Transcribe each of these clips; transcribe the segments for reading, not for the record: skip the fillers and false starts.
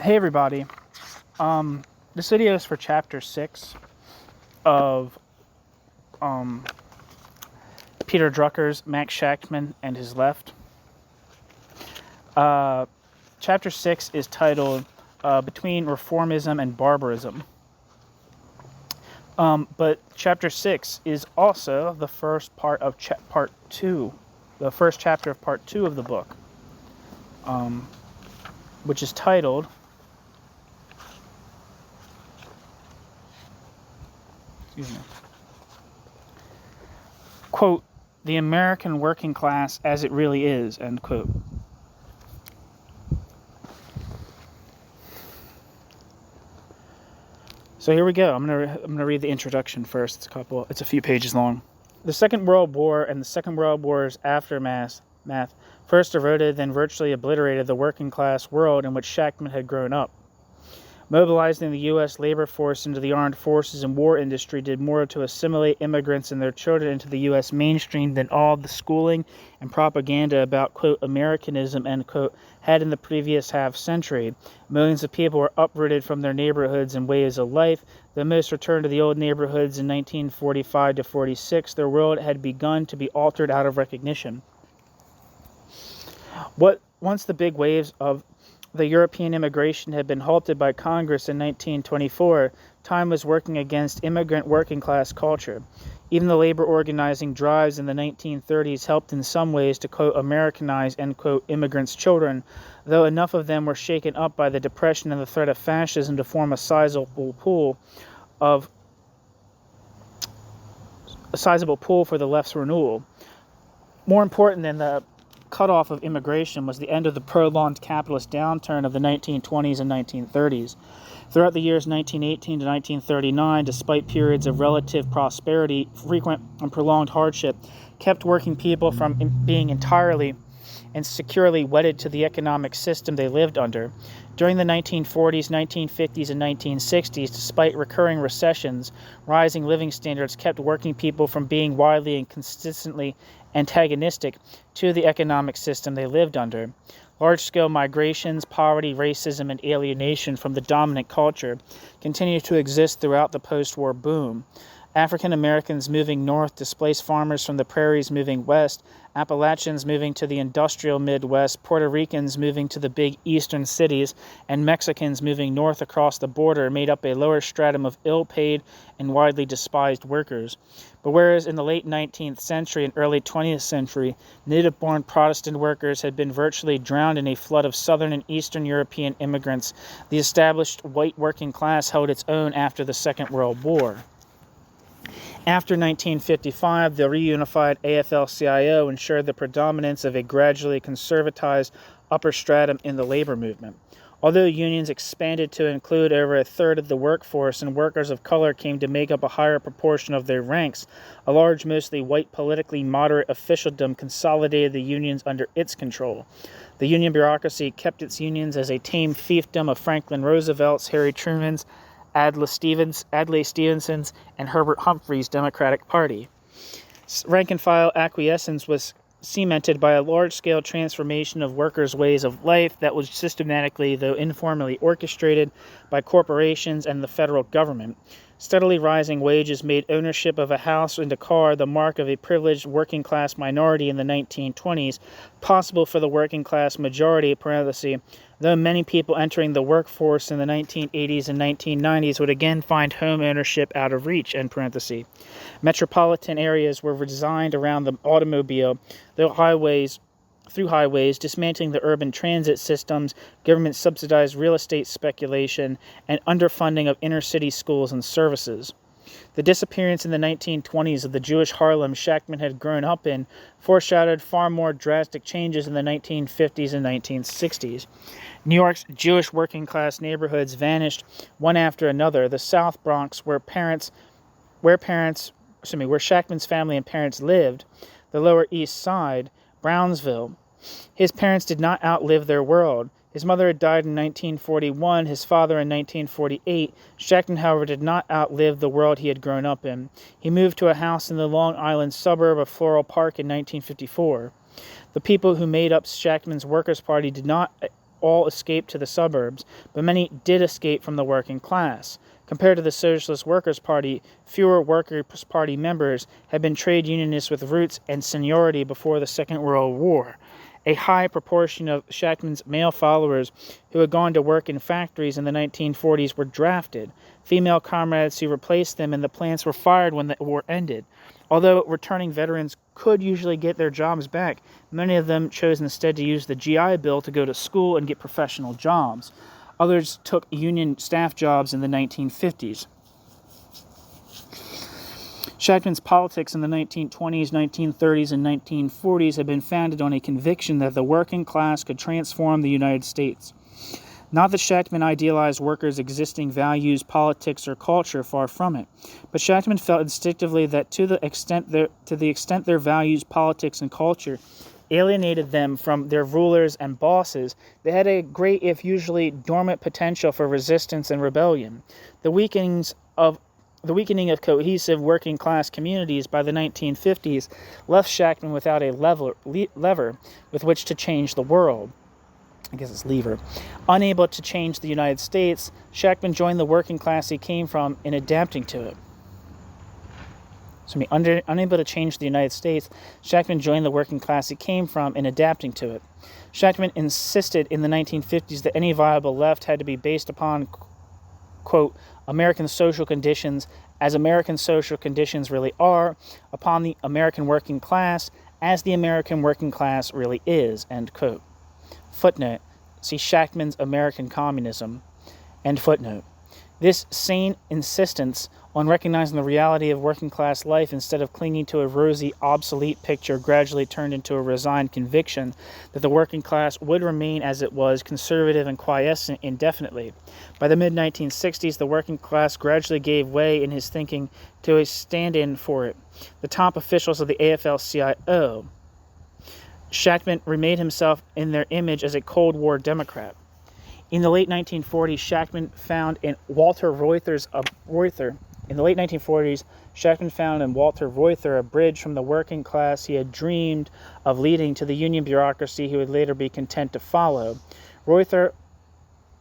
Hey everybody, this video is for chapter 6 of Peter Drucker's Max Shachtman and His Left. Chapter 6 is titled Between Reformism and Barbarism. But chapter 6 is also the first part of part 2, the first chapter of part 2 of the book, which is titled quote, "The American working class as it really is," end quote. So here we go. I'm gonna read the introduction first. It's a few pages long. The Second World War and the Second World War's aftermath first eroded, then virtually obliterated the working class world in which Shachtman had grown up. Mobilizing the U.S. labor force into the armed forces and war industry did more to assimilate immigrants and their children into the U.S. mainstream than all the schooling and propaganda about, quote, Americanism, end quote, had in the previous half-century. Millions of people were uprooted from their neighborhoods and ways of life. Though most returned to the old neighborhoods in 1945 to 46, their world had begun to be altered out of recognition. Once the big waves of the European immigration had been halted by Congress in 1924, time was working against immigrant working-class culture. Even the labor organizing drives in the 1930s helped in some ways to, quote, Americanize, end quote, immigrants' children, though enough of them were shaken up by the Depression and the threat of fascism to form a sizable pool for the left's renewal. More important than the cutoff of immigration was the end of the prolonged capitalist downturn of the 1920s and 1930s. Throughout the years 1918 to 1939, despite periods of relative prosperity, frequent and prolonged hardship kept working people from being entirely and securely wedded to the economic system they lived under. During the 1940s, 1950s, and 1960s, despite recurring recessions, rising living standards kept working people from being widely and consistently antagonistic to the economic system they lived under. Large-scale migrations, poverty, racism, and alienation from the dominant culture continued to exist throughout the post-war boom. African Americans moving north displaced farmers from the prairies moving west, Appalachians moving to the industrial Midwest, Puerto Ricans moving to the big eastern cities, and Mexicans moving north across the border made up a lower stratum of ill-paid and widely despised workers. But whereas in the late 19th century and early 20th century, native-born Protestant workers had been virtually drowned in a flood of Southern and Eastern European immigrants, the established white working class held its own after the Second World War. After 1955, the reunified AFL-CIO ensured the predominance of a gradually conservatized upper stratum in the labor movement. Although unions expanded to include over a third of the workforce and workers of color came to make up a higher proportion of their ranks, a large, mostly white, politically moderate officialdom consolidated the unions under its control. The union bureaucracy kept its unions as a tame fiefdom of Franklin Roosevelt's, Harry Truman's, Adlai Stevenson's, and Herbert Humphrey's Democratic Party. Rank-and-file acquiescence was cemented by a large-scale transformation of workers' ways of life that was systematically, though informally, orchestrated by corporations and the federal government. Steadily rising wages made ownership of a house and a car the mark of a privileged working-class minority in the 1920s, possible for the working-class majority, though many people entering the workforce in the 1980s and 1990s would again find home ownership out of reach, end parenthesis. Metropolitan areas were designed around the automobile, through highways, dismantling the urban transit systems, government-subsidized real estate speculation, and underfunding of inner-city schools and services. The disappearance in the 1920s of the Jewish Harlem Shachtman had grown up in foreshadowed far more drastic changes in the 1950s and 1960s. New York's Jewish working-class neighborhoods vanished one after another. The South Bronx, where Shachtman's family and parents lived, the Lower East Side, Brownsville. His parents did not outlive their world. His mother had died in 1941, his father in 1948. Shachtman, however, did not outlive the world he had grown up in. He moved to a house in the Long Island suburb of Floral Park in 1954. The people who made up Shachtman's Workers' Party did not all escaped to the suburbs, but many did escape from the working class. Compared to the Socialist Workers Party, fewer Workers' Party members had been trade unionists with roots and seniority before the Second World War. A high proportion of Shachtman's male followers who had gone to work in factories in the 1940s were drafted. Female comrades who replaced them in the plants were fired when the war ended. Although returning veterans could usually get their jobs back, many of them chose instead to use the GI Bill to go to school and get professional jobs. Others took union staff jobs in the 1950s. Shachtman's politics in the 1920s, 1930s, and 1940s had been founded on a conviction that the working class could transform the United States. Not that Shachtman idealized workers' existing values, politics, or culture, far from it, but Shachtman felt instinctively that to the extent their values, politics, and culture alienated them from their rulers and bosses, they had a great, if usually dormant, potential for resistance and rebellion. The weakening of cohesive working-class communities by the 1950s left Shachtman without a lever with which to change the world. I guess it's lever. Unable to change the United States, Shachtman joined the working class he came from in adapting to it. Unable to change the United States, Shachtman joined the working class he came from in adapting to it. Shachtman insisted in the 1950s that any viable left had to be based upon, quote, American social conditions as American social conditions really are, upon the American working class as the American working class really is, end quote. Footnote, see Shachtman's American Communism, end footnote. This sane insistence on recognizing the reality of working-class life instead of clinging to a rosy, obsolete picture gradually turned into a resigned conviction that the working class would remain as it was, conservative and quiescent indefinitely. By the mid-1960s, the working class gradually gave way in his thinking to a stand-in for it. The top officials of the AFL-CIO. Shachtman remade himself in their image as a Cold War Democrat. In the late 1940s, Shachtman found in Walter Reuther a bridge from the working class he had dreamed of leading to the union bureaucracy he would later be content to follow. Reuther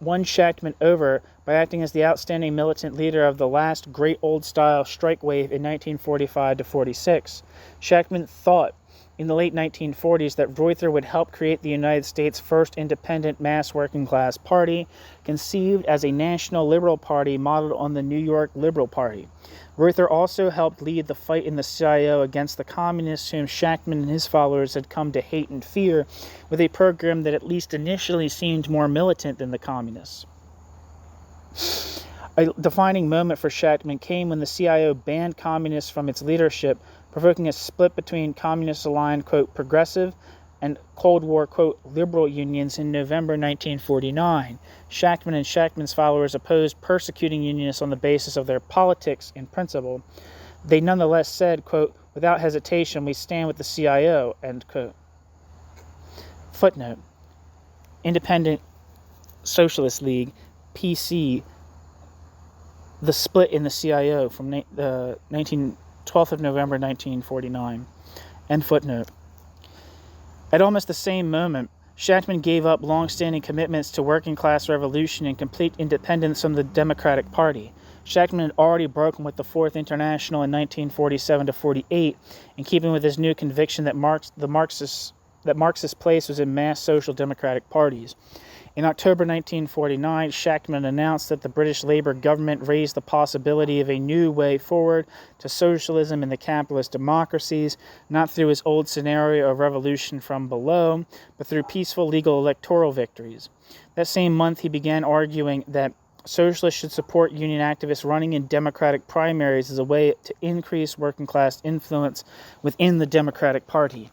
won Shachtman over by acting as the outstanding militant leader of the last great old-style strike wave in 1945 to 46. Shachtman thought in the late 1940s that Reuther would help create the United States' first independent mass working-class party, conceived as a national liberal party modeled on the New York Liberal Party. Reuther also helped lead the fight in the CIO against the communists whom Shachtman and his followers had come to hate and fear, with a program that at least initially seemed more militant than the communists. A defining moment for Shachtman came when the CIO banned communists from its leadership, provoking a split between communist-aligned, quote, progressive and Cold War, quote, liberal unions in November 1949. Shachtman and Shachtman's followers opposed persecuting unionists on the basis of their politics and principle. They nonetheless said, quote, without hesitation, we stand with the CIO, end quote. Footnote, Independent Socialist League, PC, the split in the CIO from 12th of November 1949. End footnote. At almost the same moment, Shachtman gave up long-standing commitments to working-class revolution and complete independence from the Democratic Party. Shachtman had already broken with the Fourth International in 1947 to 48, in keeping with his new conviction that Marxist place was in mass social democratic parties. In October 1949, Shachtman announced that the British Labour government raised the possibility of a new way forward to socialism in the capitalist democracies, not through his old scenario of revolution from below, but through peaceful legal electoral victories. That same month, he began arguing that socialists should support union activists running in democratic primaries as a way to increase working-class influence within the Democratic Party.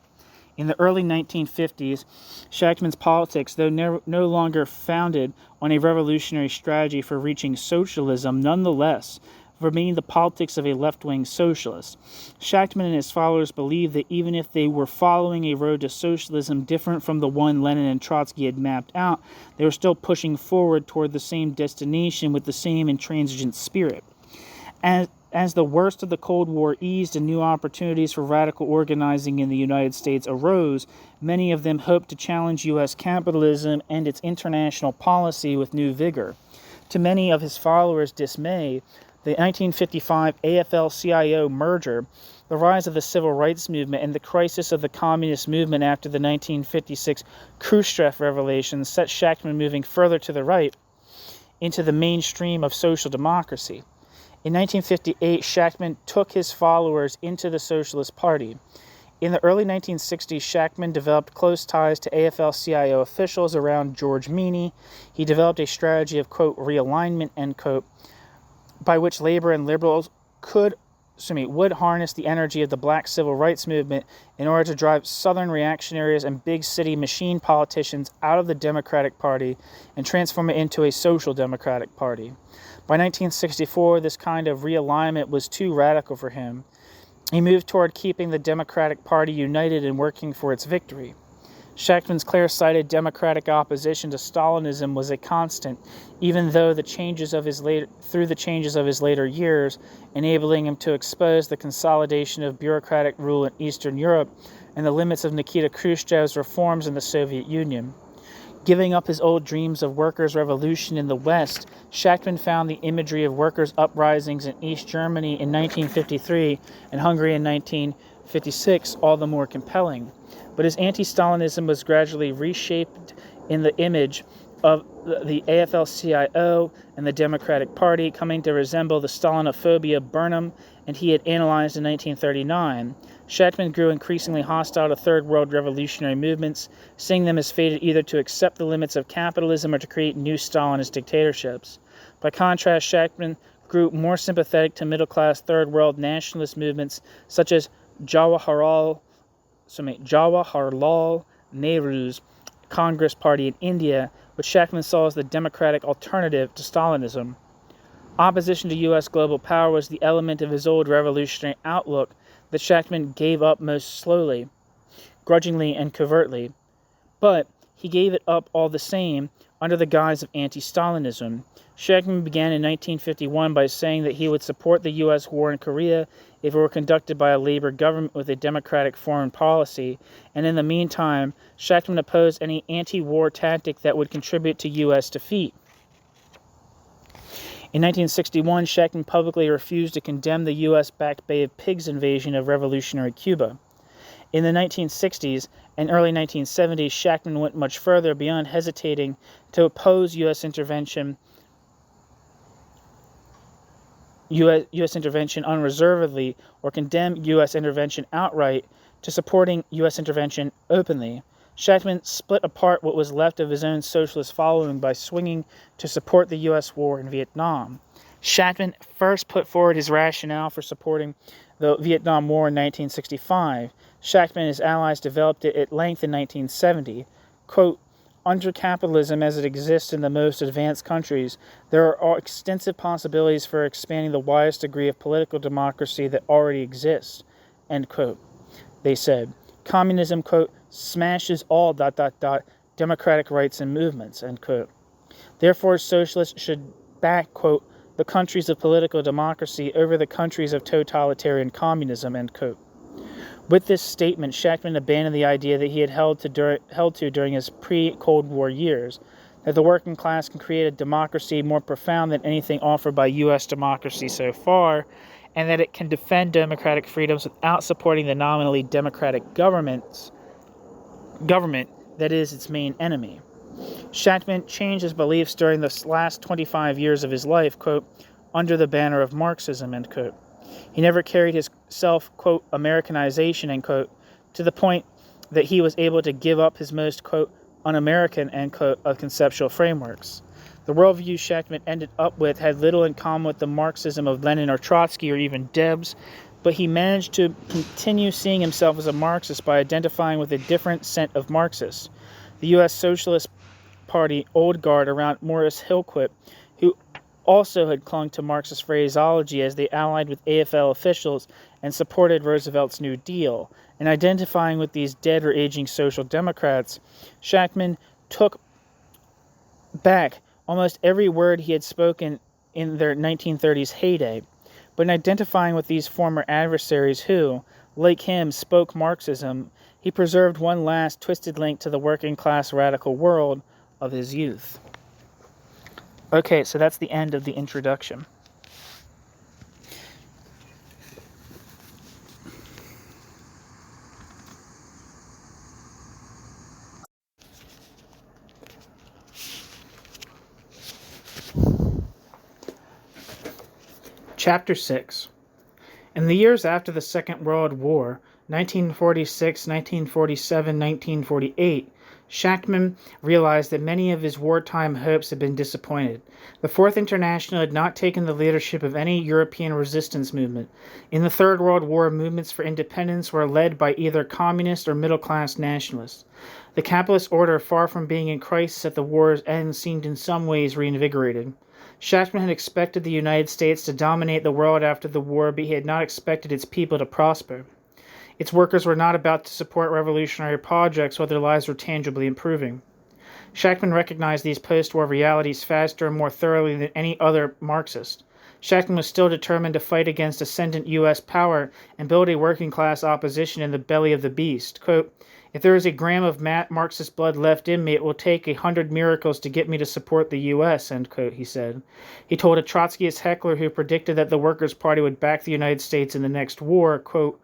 In the early 1950s, Shachtman's politics, though no longer founded on a revolutionary strategy for reaching socialism, nonetheless remained the politics of a left-wing socialist. Shachtman and his followers believed that even if they were following a road to socialism different from the one Lenin and Trotsky had mapped out, they were still pushing forward toward the same destination with the same intransigent spirit. as the worst of the Cold War eased and new opportunities for radical organizing in the United States arose, many of them hoped to challenge U.S. capitalism and its international policy with new vigor. To many of his followers' dismay, the 1955 AFL-CIO merger, the rise of the civil rights movement, and the crisis of the communist movement after the 1956 Khrushchev revelation set Shachtman moving further to the right into the mainstream of social democracy. In 1958, Shachtman took his followers into the Socialist Party. In the early 1960s, Shachtman developed close ties to AFL-CIO officials around George Meany. He developed a strategy of, quote, realignment, end quote, by which labor and liberals would harness the energy of the black civil rights movement in order to drive Southern reactionaries and big city machine politicians out of the Democratic Party and transform it into a social democratic party. By 1964, this kind of realignment was too radical for him. He moved toward keeping the Democratic Party united and working for its victory. Shachtman's clear-sighted democratic opposition to Stalinism was a constant, even though through the changes of his later years, enabling him to expose the consolidation of bureaucratic rule in Eastern Europe and the limits of Nikita Khrushchev's reforms in the Soviet Union. Giving up his old dreams of workers' revolution in the West, Shachtman found the imagery of workers' uprisings in East Germany in 1953 and Hungary in 1956 all the more compelling. But his anti-Stalinism was gradually reshaped in the image of the AFL-CIO and the Democratic Party, coming to resemble the Stalinophobia Burnham and he had analyzed in 1939. Shachtman grew increasingly hostile to Third World revolutionary movements, seeing them as fated either to accept the limits of capitalism or to create new Stalinist dictatorships. By contrast, Shachtman grew more sympathetic to middle-class Third World nationalist movements such as Jawaharlal Nehru's Congress Party in India, which Shachtman saw as the democratic alternative to Stalinism. Opposition to U.S. global power was the element of his old revolutionary outlook that Shachtman gave up most slowly, grudgingly and covertly. But he gave it up all the same under the guise of anti-Stalinism. Shachtman began in 1951 by saying that he would support the U.S. war in Korea if it were conducted by a labor government with a democratic foreign policy, and in the meantime, Shachtman opposed any anti-war tactic that would contribute to U.S. defeat. In 1961, Shachtman publicly refused to condemn the U.S.-backed Bay of Pigs invasion of revolutionary Cuba. In the 1960s and early 1970s, Shachtman went much further beyond hesitating to oppose U.S. intervention unreservedly or condemn U.S. intervention outright to supporting U.S. intervention openly. Shachtman split apart what was left of his own socialist following by swinging to support the U.S. war in Vietnam. Shachtman first put forward his rationale for supporting the Vietnam War in 1965. Shachtman and his allies developed it at length in 1970. Quote, under capitalism as it exists in the most advanced countries, there are extensive possibilities for expanding the widest degree of political democracy that already exists, end quote. They said, communism, quote, smashes all ... democratic rights and movements, end quote. Therefore, socialists should back, quote, the countries of political democracy over the countries of totalitarian communism, end quote. With this statement, Shachtman abandoned the idea that he had held to during his pre-Cold War years, that the working class can create a democracy more profound than anything offered by U.S. democracy so far, and that it can defend democratic freedoms without supporting the nominally democratic government that is its main enemy. Shachtman changed his beliefs during the last 25 years of his life, quote, under the banner of Marxism, end quote. He never carried his self, quote, Americanization, end quote, to the point that he was able to give up his most, quote, un-American, end quote, of conceptual frameworks. The worldview Shachtman ended up with had little in common with the Marxism of Lenin or Trotsky or even Debs, but he managed to continue seeing himself as a Marxist by identifying with a different set of Marxists. The U.S. Socialist Party old guard around Morris Hillquit, who also had clung to Marxist phraseology as they allied with AFL officials and supported Roosevelt's New Deal. In identifying with these dead or aging social democrats, Shachtman took back almost every word he had spoken in their 1930s heyday. but in identifying with these former adversaries who, like him, spoke Marxism, he preserved one last twisted link to the working-class radical world of his youth. Okay, so that's the end of the introduction. Chapter 6. In the years after the Second World War, 1946, 1947, 1948, Shachtman realized that many of his wartime hopes had been disappointed. The Fourth International had not taken the leadership of any European resistance movement. In the Third World War, movements for independence were led by either communist or middle-class nationalists. The capitalist order, far from being in crisis at the war's end, seemed in some ways reinvigorated. Shachtman had expected the United States to dominate the world after the war, but he had not expected its people to prosper. Its workers were not about to support revolutionary projects while their lives were tangibly improving. Shachtman recognized these post-war realities faster and more thoroughly than any other Marxist. Shachtman was still determined to fight against ascendant U.S. power and build a working-class opposition in the belly of the beast. Quote, "If there is a gram of Marxist blood left in me, it will take 100 miracles to get me to support the U.S., end quote, he said. He told a Trotskyist heckler who predicted that the Workers' Party would back the United States in the next war, quote,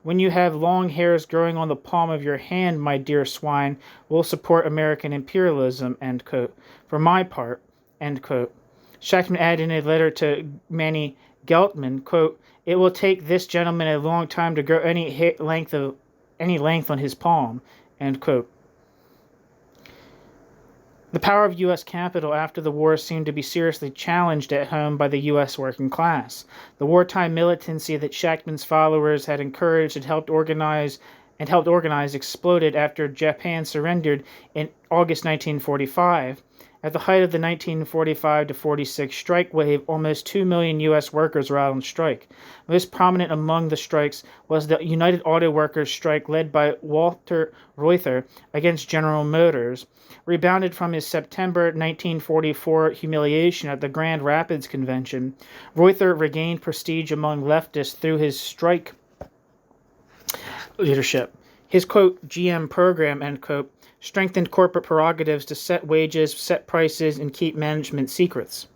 "When you have long hairs growing on the palm of your hand, my dear swine, we'll support American imperialism, end quote. For my part," end quote. Shachtman added in a letter to Manny Geltman, quote, "It will take this gentleman a long time to grow any length on his palm," end quote. The power of U.S. capital after the war seemed to be seriously challenged at home by the U.S. working class. The wartime militancy that Shachtman's followers had encouraged and helped organize exploded after Japan surrendered in August 1945. At the height of the 1945-46 strike wave, almost 2 million U.S. workers were out on strike. Most prominent among the strikes was the United Auto Workers strike led by Walter Reuther against General Motors. Rebounded from his September 1944 humiliation at the Grand Rapids Convention, Reuther regained prestige among leftists through his strike leadership. His, quote, GM program, end quote, strengthened corporate prerogatives to set wages, set prices, and keep management secrets.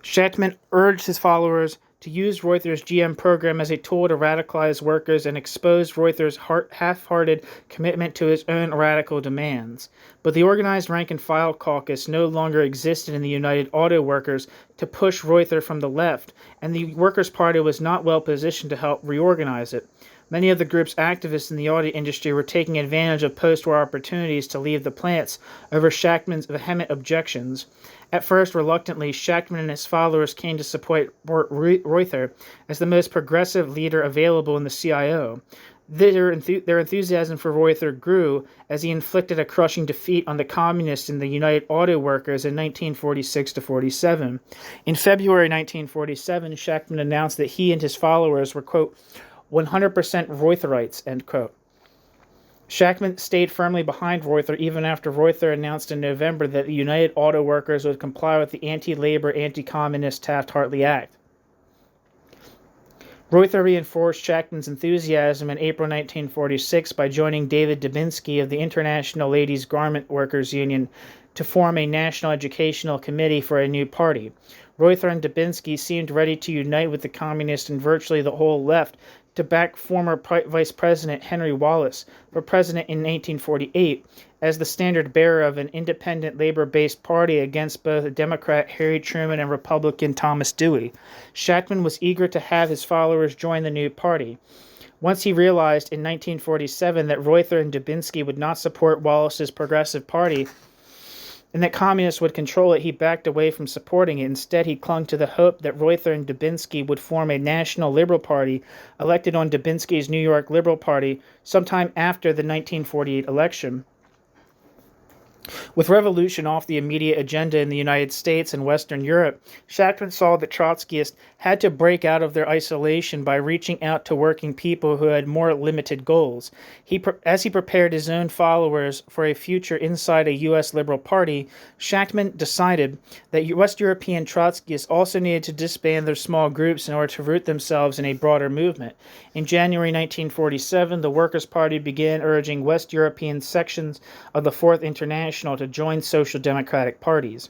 Shachtman urged his followers to use Reuther's GM program as a tool to radicalize workers and exposed Reuther's half-hearted commitment to his own radical demands. But the organized rank-and-file caucus no longer existed in the United Auto Workers to push Reuther from the left, and the Workers' Party was not well positioned to help reorganize it. Many of the group's activists in the auto industry were taking advantage of post-war opportunities to leave the plants over Shachtman's vehement objections. At first, reluctantly, Shachtman and his followers came to support Reuther as the most progressive leader available in the CIO. Their enthusiasm for Reuther grew as he inflicted a crushing defeat on the communists in the United Auto Workers in 1946-47. In February 1947, Shachtman announced that he and his followers were, quote, 100% Reutherites, end quote. Shachtman stayed firmly behind Reuther even after Reuther announced in November that the United Auto Workers would comply with the anti-labor, anti-communist Taft-Hartley Act. Reuther reinforced Shachtman's enthusiasm in April 1946 by joining David Dubinsky of the International Ladies Garment Workers Union to form a national educational committee for a new party. Reuther and Dubinsky seemed ready to unite with the communists and virtually the whole left to back former Vice President Henry Wallace for president in 1848 as the standard bearer of an independent labor-based party against both Democrat Harry Truman and Republican Thomas Dewey. Shachtman was eager to have his followers join the new party. Once he realized in 1947 that Reuther and Dubinsky would not support Wallace's Progressive Party and that communists would control it, he backed away from supporting it. Instead, he clung to the hope that Reuther and Dubinsky would form a national liberal party elected on Dubinsky's New York Liberal Party sometime after the 1948 election. With revolution off the immediate agenda in the United States and Western Europe, Shachtman saw that Trotskyists had to break out of their isolation by reaching out to working people who had more limited goals. As he prepared his own followers for a future inside a U.S. Liberal Party, Shachtman decided that West European Trotskyists also needed to disband their small groups in order to root themselves in a broader movement. In January 1947, the Workers' Party began urging West European sections of the Fourth International to join social democratic parties.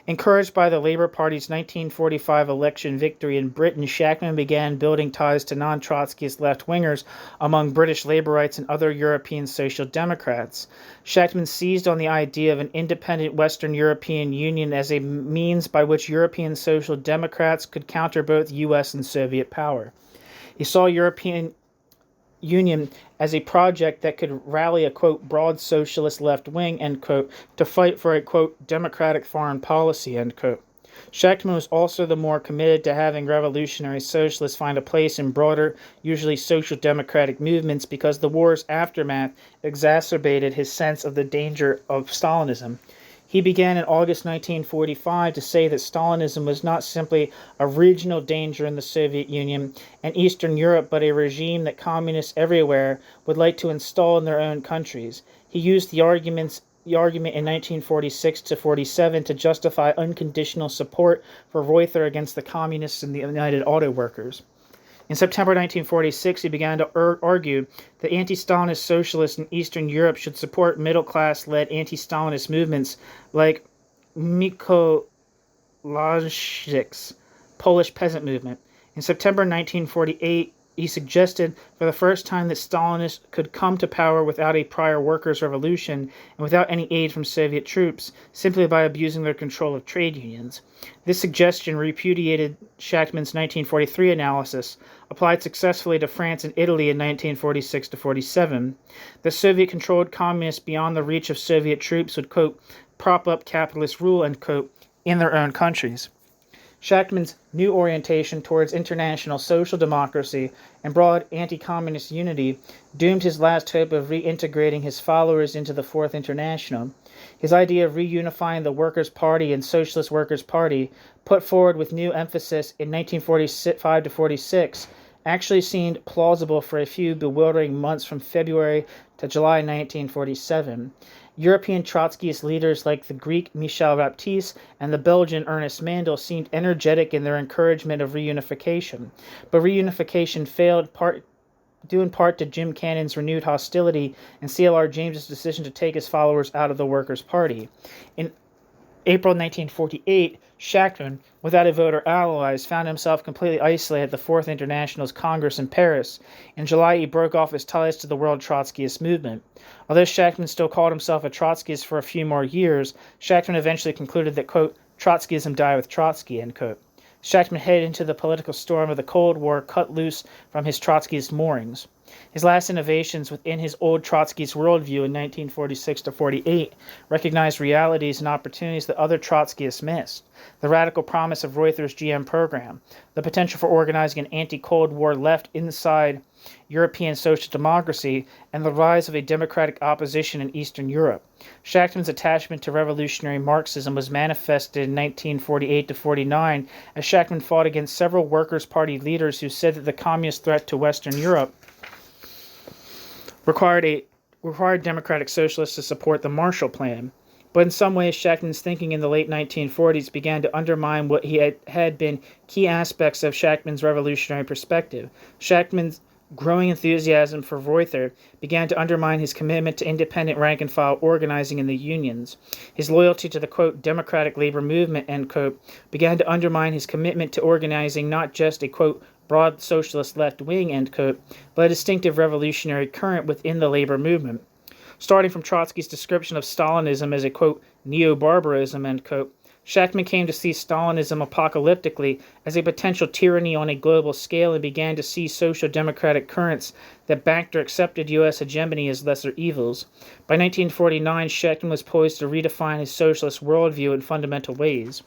Encouraged by the Labour Party's 1945 election victory in Britain, Shachtman began building ties to non-Trotskyist left-wingers among British Labourites and other European social democrats. Shachtman seized on the idea of an independent Western European Union as a means by which European social democrats could counter both U.S. and Soviet power. He saw European Union as a project that could rally a, quote, broad socialist left wing, end quote, to fight for a, quote, democratic foreign policy, end quote. Shachtman was also the more committed to having revolutionary socialists find a place in broader, usually social democratic movements because the war's aftermath exacerbated his sense of the danger of Stalinism. He began in August 1945 to say that Stalinism was not simply a regional danger in the Soviet Union and Eastern Europe, but a regime that communists everywhere would like to install in their own countries. He used the argument in 1946 to 47 to justify unconditional support for Weir against the communists and the United Auto Workers. In September 1946, he began to argue that anti-Stalinist socialists in Eastern Europe should support middle-class-led anti-Stalinist movements like Mikołajczyk's Polish peasant movement. In September 1948, he suggested for the first time that Stalinists could come to power without a prior workers' revolution and without any aid from Soviet troops, simply by abusing their control of trade unions. This suggestion repudiated Shachtman's 1943 analysis, applied successfully to France and Italy in 1946-47. The Soviet-controlled communists beyond the reach of Soviet troops would, quote, prop up capitalist rule, end quote, in their own countries. Shachtman's new orientation towards international social democracy and broad anti-communist unity doomed his last hope of reintegrating his followers into the Fourth International. His idea of reunifying the Workers' Party and Socialist Workers' Party, put forward with new emphasis in 1945-46, actually seemed plausible for a few bewildering months from February to July 1947. European Trotskyist leaders like the Greek Michel Baptiste and the Belgian Ernest Mandel seemed energetic in their encouragement of reunification. But reunification failed due in part to Jim Cannon's renewed hostility and C.L.R. James's decision to take his followers out of the Workers' Party. In April 1948, Shachtman, without a vote or allies, found himself completely isolated at the Fourth International's Congress in Paris. In July, he broke off his ties to the World Trotskyist movement. Although Shachtman still called himself a Trotskyist for a few more years, Shachtman eventually concluded that, quote, Trotskyism died with Trotsky, end quote. Shachtman headed into the political storm of the Cold War cut loose from his Trotskyist moorings. His last innovations within his old Trotskyist worldview in 1946-48 recognized realities and opportunities that other Trotskyists missed. The radical promise of Reuther's GM program, the potential for organizing an anti-Cold War left inside European social democracy, and the rise of a democratic opposition in Eastern Europe. Shachtman's attachment to revolutionary Marxism was manifested in 1948-49 as Shachtman fought against several Workers' Party leaders who said that the communist threat to Western Europe required democratic socialists to support the Marshall Plan. But in some ways, Shachtman's thinking in the late 1940s began to undermine what he had been key aspects of Shachtman's revolutionary perspective. Shachtman's growing enthusiasm for Reuther began to undermine his commitment to independent rank-and-file organizing in the unions. His loyalty to the, quote, democratic labor movement, end quote, began to undermine his commitment to organizing not just a, quote, broad socialist left wing, end quote, but a distinctive revolutionary current within the labor movement. Starting from Trotsky's description of Stalinism as a, quote, neo-barbarism, end quote, Shachtman came to see Stalinism apocalyptically as a potential tyranny on a global scale and began to see social democratic currents that backed or accepted U.S. hegemony as lesser evils. By 1949, Shachtman was poised to redefine his socialist worldview in fundamental ways.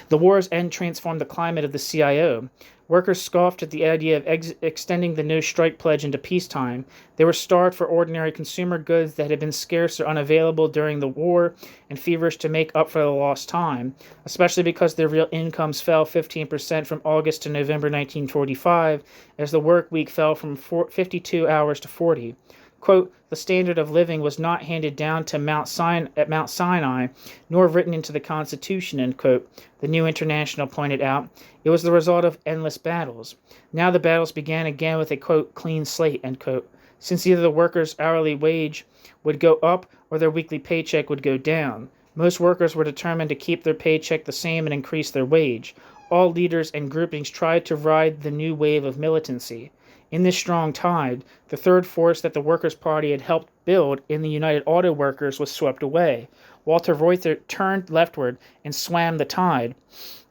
The war's end transformed the climate of the CIO. Workers scoffed at the idea of extending the no-strike pledge into peacetime. They were starved for ordinary consumer goods that had been scarce or unavailable during the war and feverish to make up for the lost time, especially because their real incomes fell 15% from August to November 1945, as the work week fell from 52 hours to 40. Quote, the standard of living was not handed down to Mount Sinai, nor written into the Constitution, end quote, the New International pointed out. It was the result of endless battles. Now the battles began again with a, quote, clean slate, end quote, since either the workers' hourly wage would go up or their weekly paycheck would go down. Most workers were determined to keep their paycheck the same and increase their wage. All leaders and groupings tried to ride the new wave of militancy. In this strong tide, the third force that the Workers' Party had helped build in the United Auto Workers was swept away. Walter Reuther turned leftward and swam the tide.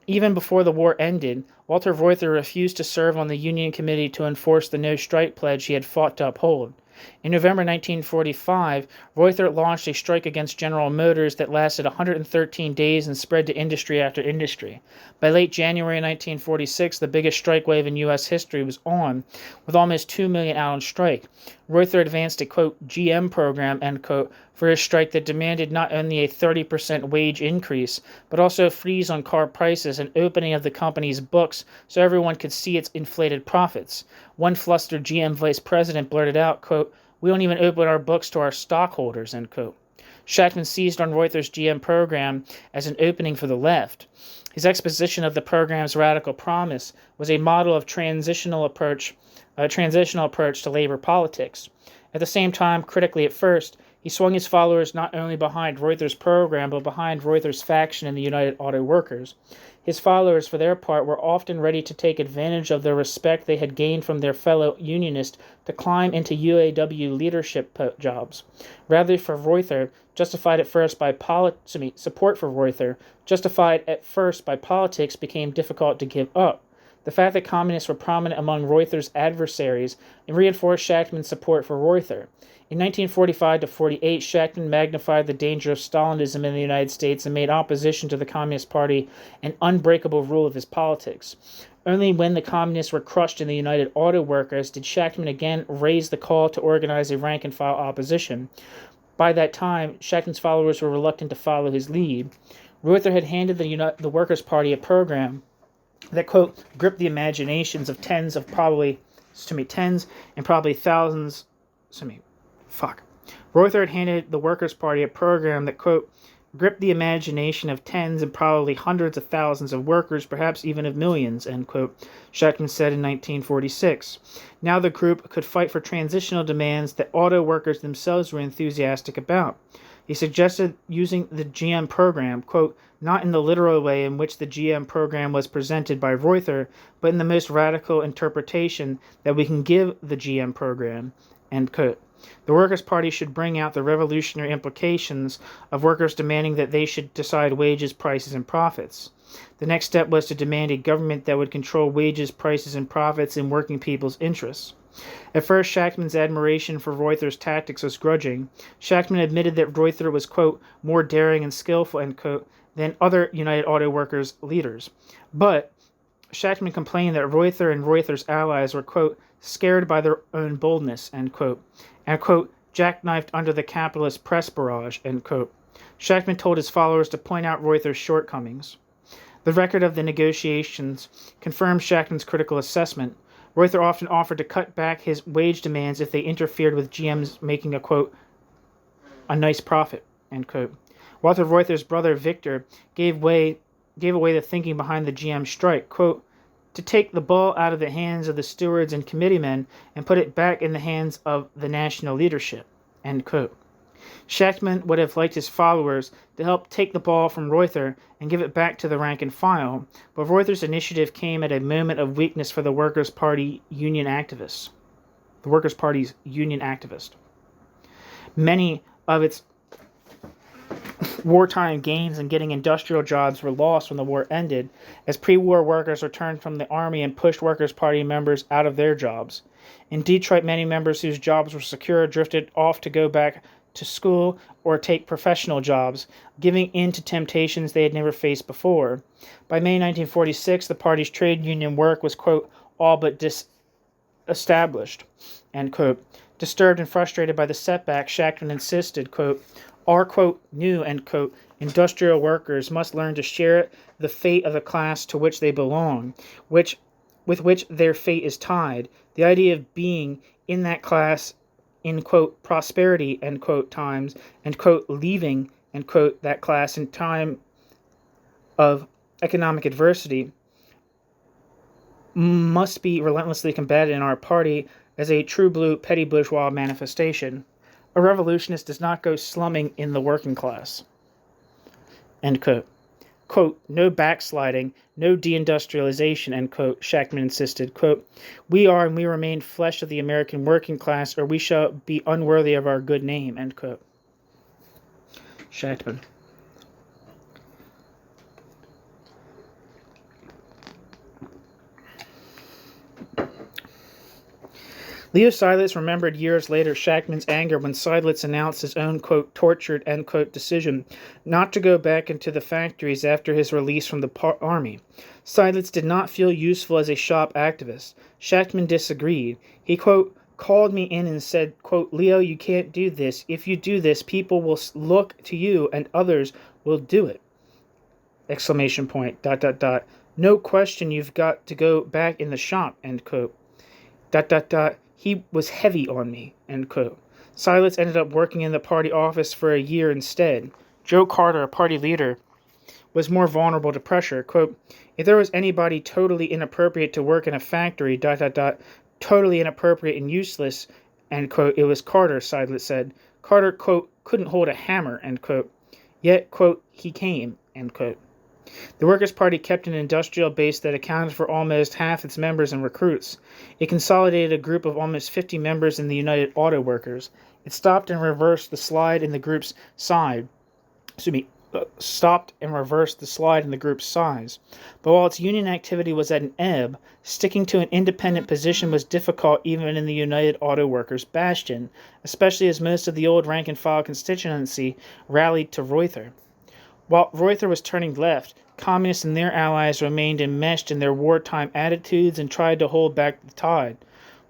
Even before the war ended, Walter Reuther refused to serve on the Union Committee to enforce the no-strike pledge he had fought to uphold. In November 1945, Reuther launched a strike against General Motors that lasted 113 days and spread to industry after industry. By late January 1946, the biggest strike wave in U.S. history was on, with almost 2 million out on strike. Reuther advanced a, quote, GM program, end quote, for his strike that demanded not only a 30% wage increase, but also a freeze on car prices and opening of the company's books so everyone could see its inflated profits. One flustered GM vice president blurted out, quote, we don't even open our books to our stockholders, end quote. Shachtman seized on Reuther's GM program as an opening for the left. His exposition of the program's radical promise was a model of transitional approach to labor politics. At the same time, critically at first, he swung his followers not only behind Reuther's program, but behind Reuther's faction in the United Auto Workers. His followers, for their part, were often ready to take advantage of the respect they had gained from their fellow unionists to climb into UAW leadership jobs. Rather, for Reuther, support for Reuther, justified at first by politics, became difficult to give up. The fact that communists were prominent among Reuther's adversaries reinforced Shachtman's support for Reuther. In 1945-48, Shachtman magnified the danger of Stalinism in the United States and made opposition to the Communist Party an unbreakable rule of his politics. Only when the communists were crushed in the United Auto Workers did Shachtman again raise the call to organize a rank-and-file opposition. By that time, Shachtman's followers were reluctant to follow his lead. Reuther had handed the Workers' Party a program that, quote, gripped the imaginations of tens and probably thousands. Reuther had handed the Workers' Party a program that, quote, gripped the imagination of tens and probably hundreds of thousands of workers, perhaps even of millions, end quote, Shachtman said in 1946. Now the group could fight for transitional demands that auto workers themselves were enthusiastic about. He suggested using the GM program, quote, not in the literal way in which the GM program was presented by Reuther, but in the most radical interpretation that we can give the GM program, end quote. The Workers' Party should bring out the revolutionary implications of workers demanding that they should decide wages, prices, and profits. The next step was to demand a government that would control wages, prices, and profits in working people's interests. At first, Shachtman's admiration for Reuther's tactics was grudging. Shachtman admitted that Reuther was, quote, more daring and skillful, end quote, than other United Auto Workers leaders. But Shachtman complained that Reuther and Reuther's allies were, quote, scared by their own boldness, end quote, and, quote, jackknifed under the capitalist press barrage, end quote. Shachtman told his followers to point out Reuther's shortcomings. The record of the negotiations confirmed Shachtman's critical assessment. Reuther often offered to cut back his wage demands if they interfered with GM's making a, quote, a nice profit, end quote. Walter Reuther's brother Victor gave away the thinking behind the GM strike, quote, to take the ball out of the hands of the stewards and committeemen and put it back in the hands of the national leadership, end quote. Shachtman would have liked his followers to help take the ball from Reuther and give it back to the rank and file, but Reuther's initiative came at a moment of weakness for the Workers' Party's union activists. Many of its wartime gains in getting industrial jobs were lost when the war ended, as pre-war workers returned from the army and pushed Workers' Party members out of their jobs. In Detroit, many members whose jobs were secure drifted off to go back to school or take professional jobs, giving in to temptations they had never faced before. By May 1946, the party's trade union work was, quote, all but disestablished, end quote. Disturbed and frustrated by the setback, Shachtman insisted, quote, our, quote, new, end quote, industrial workers must learn to share the fate of the class to which they belong, with which their fate is tied. The idea of being in that class in, quote, prosperity, end quote, times, and, quote, leaving, end quote, that class in time of economic adversity must be relentlessly combated in our party as a true blue petty bourgeois manifestation. A revolutionist does not go slumming in the working class, end quote. Quote, no backsliding, no deindustrialization, end quote, Shachtman insisted. Quote, we are and we remain flesh of the American working class, or we shall be unworthy of our good name, end quote. Shachtman. Leo Seidlitz remembered years later Shachtman's anger when Seidlitz announced his own, quote, tortured, end quote, decision not to go back into the factories after his release from the army. Seidlitz did not feel useful as a shop activist. Shachtman disagreed. He, quote, called me in and said, quote, Leo, you can't do this. If you do this, people will look to you and others will do it. Exclamation point, ... No question you've got to go back in the shop, end quote. ... He was heavy on me, end quote. Seidlitz ended up working in the party office for a year instead. Joe Carter, a party leader, was more vulnerable to pressure. Quote, if there was anybody totally inappropriate to work in a factory, ... totally inappropriate and useless, end quote, it was Carter, Seidlitz said. Carter, quote, couldn't hold a hammer, end quote. Yet, quote, he came, end quote. The Workers' Party kept an industrial base that accounted for almost half its members and recruits. It consolidated a group of almost 50 members in the United Auto Workers. It stopped and reversed the slide in the group's size. But while its union activity was at an ebb, sticking to an independent position was difficult even in the United Auto Workers bastion, especially as most of the old rank-and-file constituency rallied to Reuther. While Reuther was turning left, communists and their allies remained enmeshed in their wartime attitudes and tried to hold back the tide.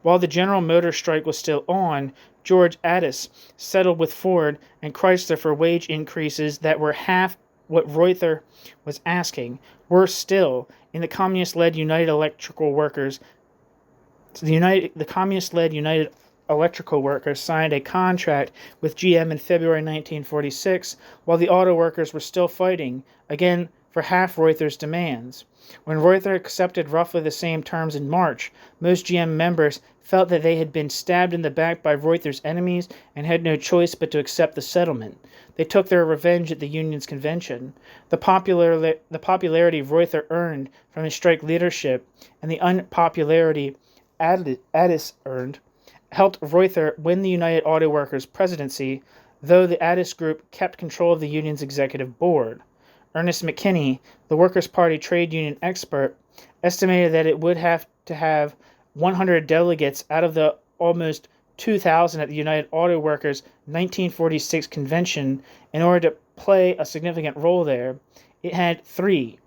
While the General Motors strike was still on, George Addis settled with Ford and Chrysler for wage increases that were half what Reuther was asking. Worse still, in the communist-led United Electrical Workers, the communist-led United Electrical Workers signed a contract with GM in February 1946, while the auto workers were still fighting, again for half Reuther's demands. When Reuther accepted roughly the same terms in March, most GM members felt that they had been stabbed in the back by Reuther's enemies and had no choice but to accept the settlement. They took their revenge at the union's convention. The popularity Reuther earned from his strike leadership and the unpopularity Addis earned helped Reuther win the United Auto Workers presidency, though the Addis Group kept control of the union's executive board. Ernest McKinney, the Workers' Party trade union expert, estimated that it would have to have 100 delegates out of the almost 2,000 at the United Auto Workers 1946 convention in order to play a significant role there. It had 3.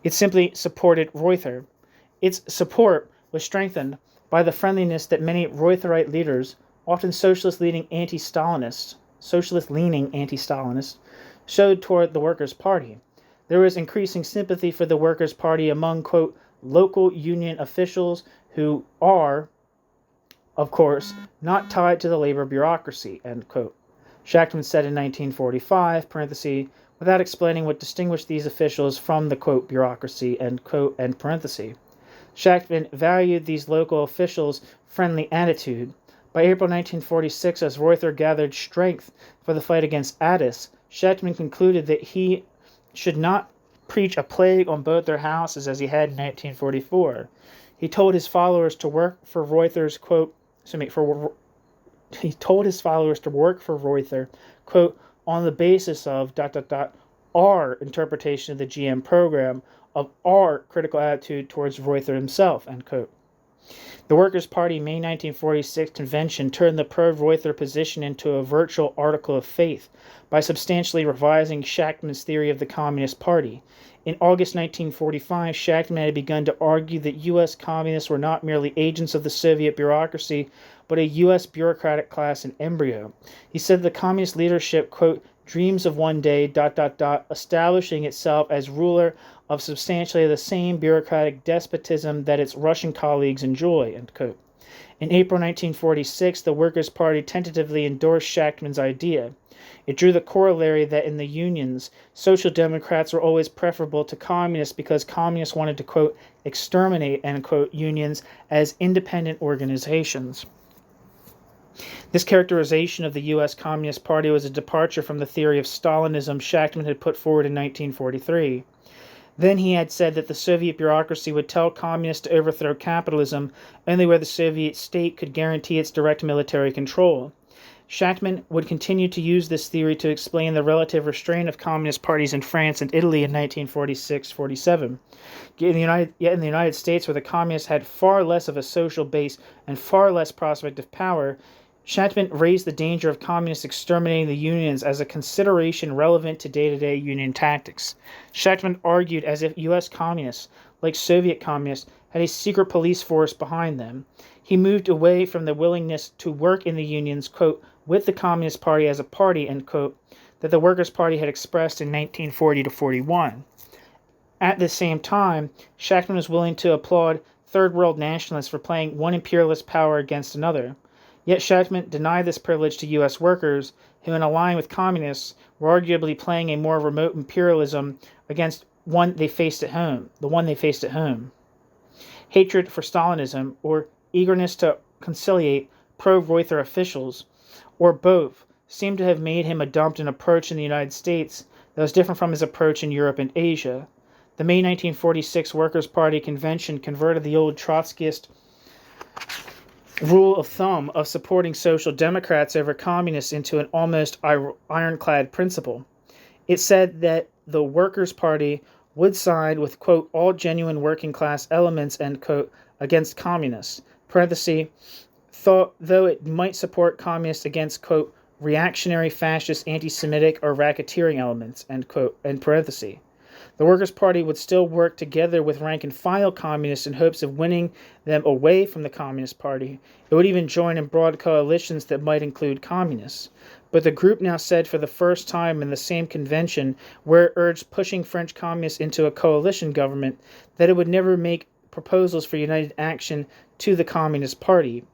It simply supported Reuther. Its support was strengthened by the friendliness that many Reutherite leaders, often socialist-leaning anti-Stalinists, showed toward the Workers' Party. There was increasing sympathy for the Workers' Party among, quote, local union officials who are, of course, not tied to the labor bureaucracy, end quote. Shachtman said in 1945, without explaining what distinguished these officials from the, quote, bureaucracy, end quote, end parenthesis. Shachtman valued these local officials' friendly attitude. By April 1946, as Reuther gathered strength for the fight against Addis, Shachtman concluded that he should not preach a plague on both their houses as he had in 1944. He told his followers to work for Reuther's, quote, quote, on the basis of, ... our interpretation of the GM program, of our critical attitude towards Reuther himself, end quote. The Workers' Party May 1946 convention turned the pro-Reuther position into a virtual article of faith by substantially revising Shachtman's theory of the Communist Party. In August 1945, Shachtman had begun to argue that U.S. communists were not merely agents of the Soviet bureaucracy, but a U.S. bureaucratic class in embryo. He said the communist leadership, quote, dreams of one day, establishing itself as ruler of substantially the same bureaucratic despotism that its Russian colleagues enjoy, end quote. In April 1946, the Workers' Party tentatively endorsed Shachtman's idea. It drew the corollary that in the unions, Social Democrats were always preferable to communists because communists wanted to, quote, exterminate, end quote, unions as independent organizations. This characterization of the U.S. Communist Party was a departure from the theory of Stalinism Shachtman had put forward in 1943. Then he had said that the Soviet bureaucracy would tell communists to overthrow capitalism only where the Soviet state could guarantee its direct military control. Shachtman would continue to use this theory to explain the relative restraint of communist parties in France and Italy in 1946-47. Yet in the United States, where the communists had far less of a social base and far less prospect of power, Shachtman raised the danger of communists exterminating the unions as a consideration relevant to day-to-day union tactics. Shachtman argued as if U.S. communists, like Soviet communists, had a secret police force behind them. He moved away from the willingness to work in the unions, quote, with the Communist Party as a party, end quote, that the Workers' Party had expressed in 1940-41. At the same time, Shachtman was willing to applaud Third World nationalists for playing one imperialist power against another. Yet Shachtman denied this privilege to U.S. workers, who in allying with communists were arguably playing a more remote imperialism against the one they faced at home. Hatred for Stalinism, or eagerness to conciliate pro-Reuther officials, or both, seemed to have made him adopt an approach in the United States that was different from his approach in Europe and Asia. The May 1946 Workers' Party convention converted the old Trotskyist rule of thumb of supporting Social Democrats over communists into an almost ironclad principle. It said that the Workers' Party would side with, quote, all genuine working class elements, end quote, against communists, parenthesis, though it might support communists against, quote, reactionary, fascist, anti-Semitic, or racketeering elements, end quote, end parenthesis. The Workers' Party would still work together with rank-and-file communists in hopes of winning them away from the Communist Party. It would even join in broad coalitions that might include communists. But the group now said for the first time in the same convention, where it urged pushing French communists into a coalition government, that it would never make proposals for united action to the Communist Party.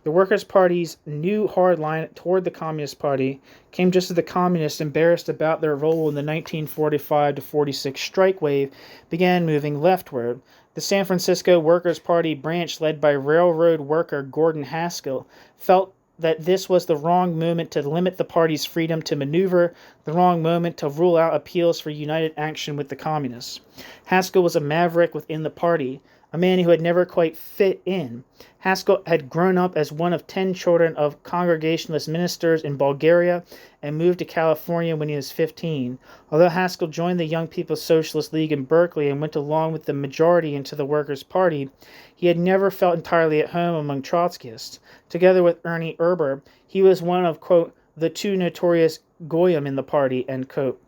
The Workers' Party's new hard line toward the Communist Party came just as the communists, embarrassed about their role in the 1945-46 strike wave, began moving leftward. The San Francisco Workers' Party branch, led by railroad worker Gordon Haskell, felt that this was the wrong moment to limit the party's freedom to maneuver, the wrong moment to rule out appeals for united action with the communists. Haskell was a maverick within the party, a man who had never quite fit in. Haskell had grown up as one of 10 children of Congregationalist ministers in Bulgaria and moved to California when he was 15. Although Haskell joined the Young People's Socialist League in Berkeley and went along with the majority into the Workers' Party, he had never felt entirely at home among Trotskyists. Together with Ernie Erber, he was one of, quote, the two notorious goyim in the party, end quote.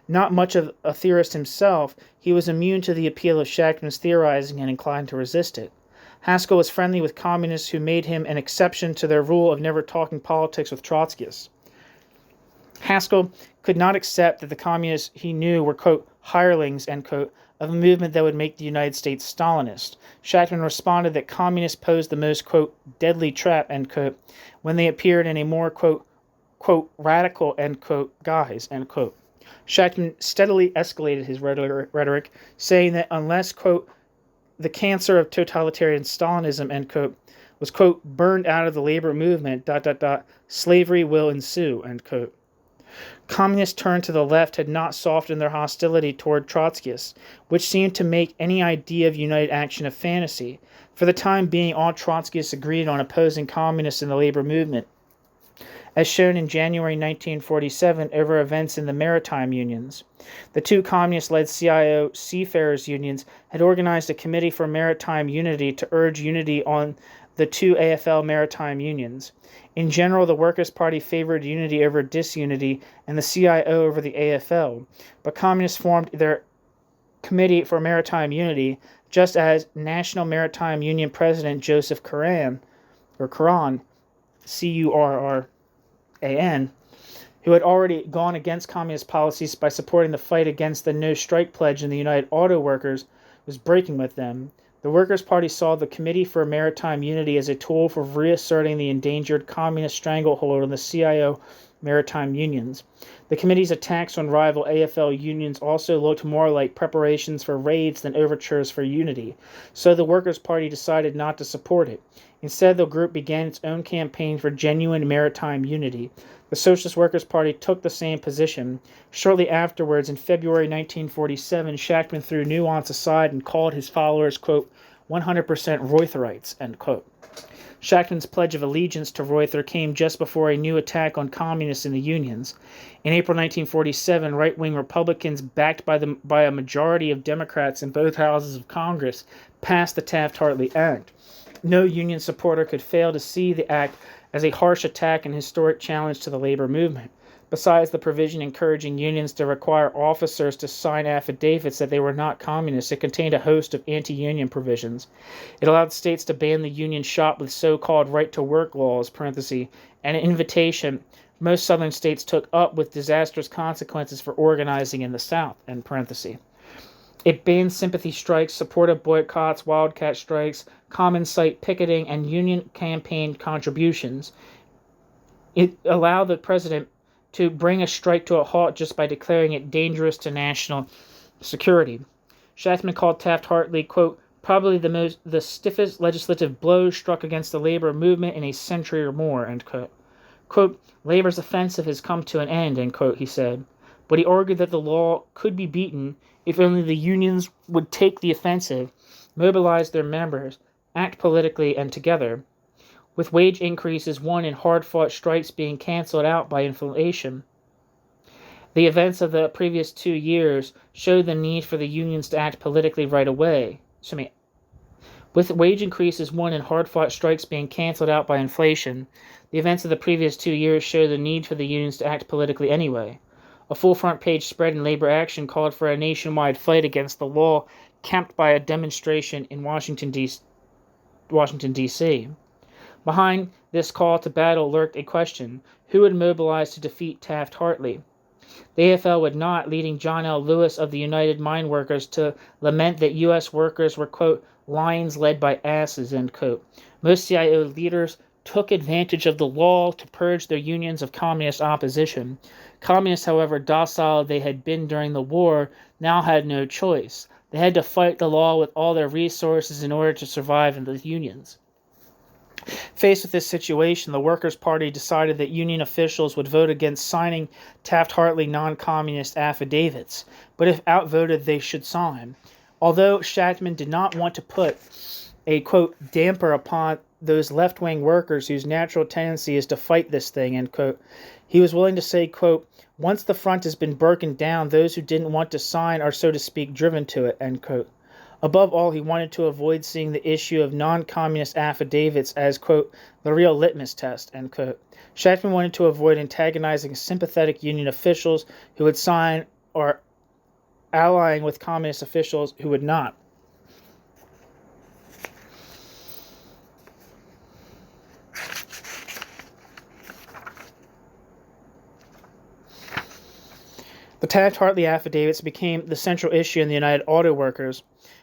Not much of a theorist himself, he was immune to the appeal of Shachtman's theorizing and inclined to resist it. Haskell was friendly with communists who made him an exception to their rule of never talking politics with Trotskyists. Haskell could not accept that the communists he knew were, quote, hirelings, end quote, of a movement that would make the United States Stalinist. Shachtman responded that communists posed the most, quote, deadly trap, end quote, when they appeared in a more, quote, radical, end quote, guise, end quote. Shachtman steadily escalated his rhetoric, saying that unless, quote, the cancer of totalitarian Stalinism, end quote, was, quote, burned out of the labor movement, slavery will ensue, end quote. Communists turned to the left had not softened their hostility toward Trotskyists, which seemed to make any idea of united action a fantasy. For the time being, all Trotskyists agreed on opposing communists in the labor movement. as shown in January 1947 over events in the maritime unions. The two communist-led CIO seafarers unions had organized a committee for maritime unity to urge unity on the two AFL maritime unions. In general, the Workers' Party favored unity over disunity and the CIO over the AFL, but communists formed their Committee for Maritime Unity, just as National Maritime Union President Joseph Curran, C-U-R-R-A-N, who had already gone against communist policies by supporting the fight against the no-strike pledge in the United Auto Workers, was breaking with them. The Workers' Party saw the Committee for Maritime Unity as a tool for reasserting the endangered communist stranglehold on the CIO maritime unions. The committee's attacks on rival AFL unions also looked more like preparations for raids than overtures for unity, so the Workers' Party decided not to support it. Instead, the group began its own campaign for genuine maritime unity. The Socialist Workers' Party took the same position. Shortly afterwards, in February 1947, Shachtman threw nuance aside and called his followers, quote, 100% Reutherites, end quote. Shachtman's pledge of allegiance to Reuther came just before a new attack on communists in the unions. In April 1947, right-wing Republicans, backed by a majority of Democrats in both houses of Congress, passed the Taft-Hartley Act. No union supporter could fail to see the act as a harsh attack and historic challenge to the labor movement. Besides the provision encouraging unions to require officers to sign affidavits that they were not communists, it contained a host of anti-union provisions. It allowed states to ban the union shop with so-called right-to-work laws, parenthesis, and an invitation most southern states took up with disastrous consequences for organizing in the South, end parenthesis. It banned sympathy strikes, supportive boycotts, wildcat strikes, common site picketing, and union campaign contributions. It allowed the president to bring a strike to a halt just by declaring it dangerous to national security. Shachtman called Taft-Hartley, quote, probably the stiffest legislative blow struck against the labor movement in a century or more, end quote. Quote, labor's offensive has come to an end, end quote, he said. But he argued that the law could be beaten if only the unions would take the offensive, mobilize their members, act politically and together. With wage increases won and hard-fought strikes being canceled out by inflation, the events of the previous 2 years showed the need for the unions to act politically right away. With wage increases won and hard-fought strikes being canceled out by inflation, the events of the previous 2 years showed the need for the unions to act politically anyway. A full front-page spread in Labor Action called for a nationwide fight against the law, capped by a demonstration in Washington, D.C. Behind this call to battle lurked a question: who would mobilize to defeat Taft-Hartley? The AFL would not, leading John L. Lewis of the United Mine Workers to lament that U.S. workers were, quote, lions led by asses, end quote. Most CIO leaders took advantage of the law to purge their unions of communist opposition. Communists, however docile they had been during the war, now had no choice. They had to fight the law with all their resources in order to survive in the unions. Faced with this situation, the Workers' Party decided that union officials would vote against signing Taft-Hartley non-communist affidavits, but if outvoted, they should sign. Although Shachtman did not want to put a, quote, damper upon those left-wing workers whose natural tendency is to fight this thing, end quote, he was willing to say, quote, once the front has been broken down, those who didn't want to sign are, so to speak, driven to it, end quote. Above all, he wanted to avoid seeing the issue of non-communist affidavits as, quote, the real litmus test, end quote. Shachtman wanted to avoid antagonizing sympathetic union officials who would sign or allying with communist officials who would not. The Taft-Hartley affidavits became the central issue in the United Auto Workers,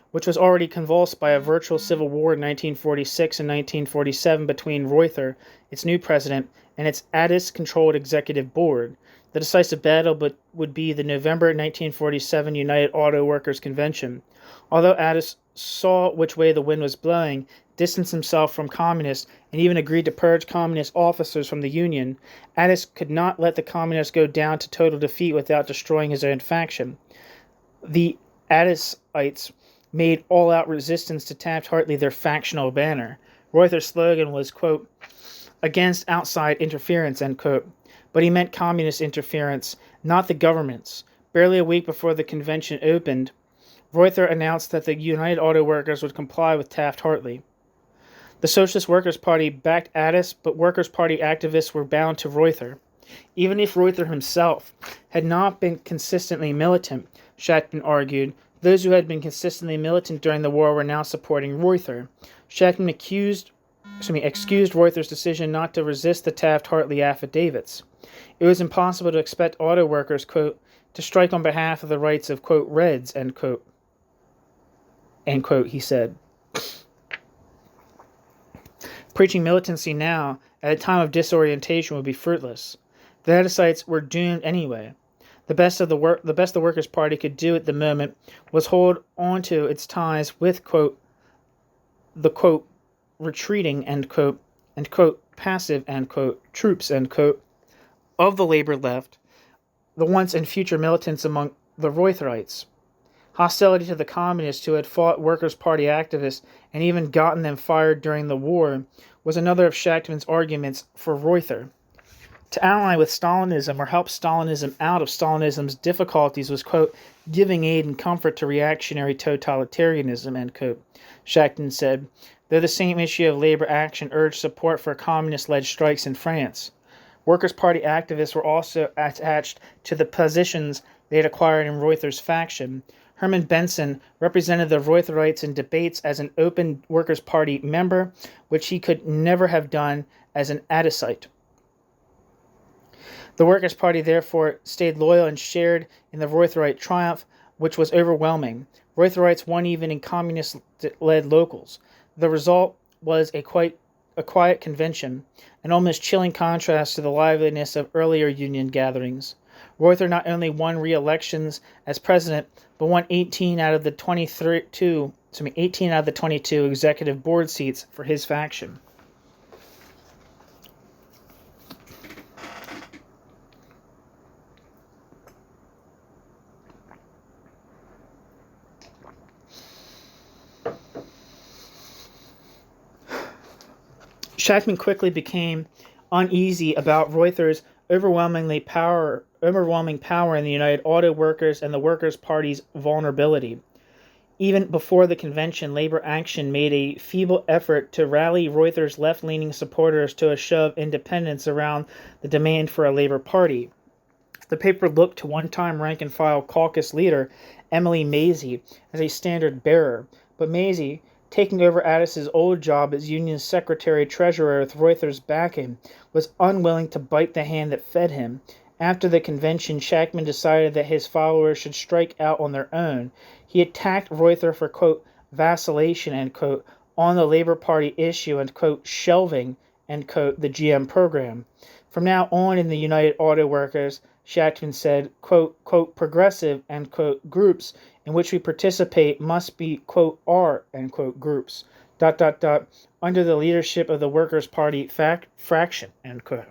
which was already convulsed by a virtual civil war in 1946 and 1947 between Reuther, its new president, and its Addis-controlled executive board. The decisive battle would be the November 1947 United Auto Workers Convention. Although Addis saw which way the wind was blowing, distanced himself from communists, and even agreed to purge communist officers from the Union, Addis could not let the communists go down to total defeat without destroying his own faction. The Addisites made all-out resistance to Taft-Hartley their factional banner. Reuther's slogan was, quote, against outside interference, end quote. But he meant communist interference, not the government's. Barely a week before the convention opened, Reuther announced that the United Auto Workers would comply with Taft-Hartley. The Socialist Workers Party backed Addis, but Workers' Party activists were bound to Reuther. Even if Reuther himself had not been consistently militant, Shachtman argued, those who had been consistently militant during the war were now supporting Reuther. Shachtman excused Reuther's decision not to resist the Taft-Hartley affidavits. It was impossible to expect auto workers, quote, to strike on behalf of the rights of, quote, Reds, end quote, he said. Preaching militancy now, at a time of disorientation, would be fruitless. The Addisites were doomed anyway. The best the Workers' Party could do at the moment was hold on to its ties with, quote, the, quote, retreating, end quote, and, quote, passive, end quote, troops, end quote, of the labor left, the once and future militants among the Reutherites. Hostility to the communists who had fought Workers' Party activists and even gotten them fired during the war was another of Shachtman's arguments for Reuther. To ally with Stalinism or help Stalinism out of Stalinism's difficulties was, quote, giving aid and comfort to reactionary totalitarianism, end quote, Shachtman said, though the same issue of labor action urged support for communist-led strikes in France. Workers' Party activists were also attached to the positions they had acquired in Reuther's faction. Herman Benson represented the Reutherites in debates as an open Workers' Party member, which he could never have done as an Addisite. The Workers' Party therefore stayed loyal and shared in the Reutherite triumph, which was overwhelming. Reutherites won even in communist-led locals. The result was a quiet convention, an almost chilling contrast to the liveliness of earlier union gatherings. Reuther not only won re-elections as president, but won 18 out of the 22 executive board seats for his faction. Shachtman quickly became uneasy about Reuther's overwhelming power in the United Auto Workers and the Workers' Party's vulnerability. Even before the convention, Labor Action made a feeble effort to rally Reuther's left-leaning supporters to a show of independence around the demand for a Labor Party. The paper looked to one-time rank-and-file caucus leader Emily Mazie as a standard-bearer, but Mazie, taking over Addis's old job as Union Secretary-Treasurer with Reuther's backing, was unwilling to bite the hand that fed him. After the convention, Shachtman decided that his followers should strike out on their own. He attacked Reuther for, quote, vacillation, end quote, on the Labor Party issue and, quote, shelving, end quote, the GM program. From now on in the United Auto Workers, Shachtman said, quote, progressive, end quote, groups in which we participate must be, quote, our, end quote, groups, under the leadership of the Workers' Party fraction, end quote.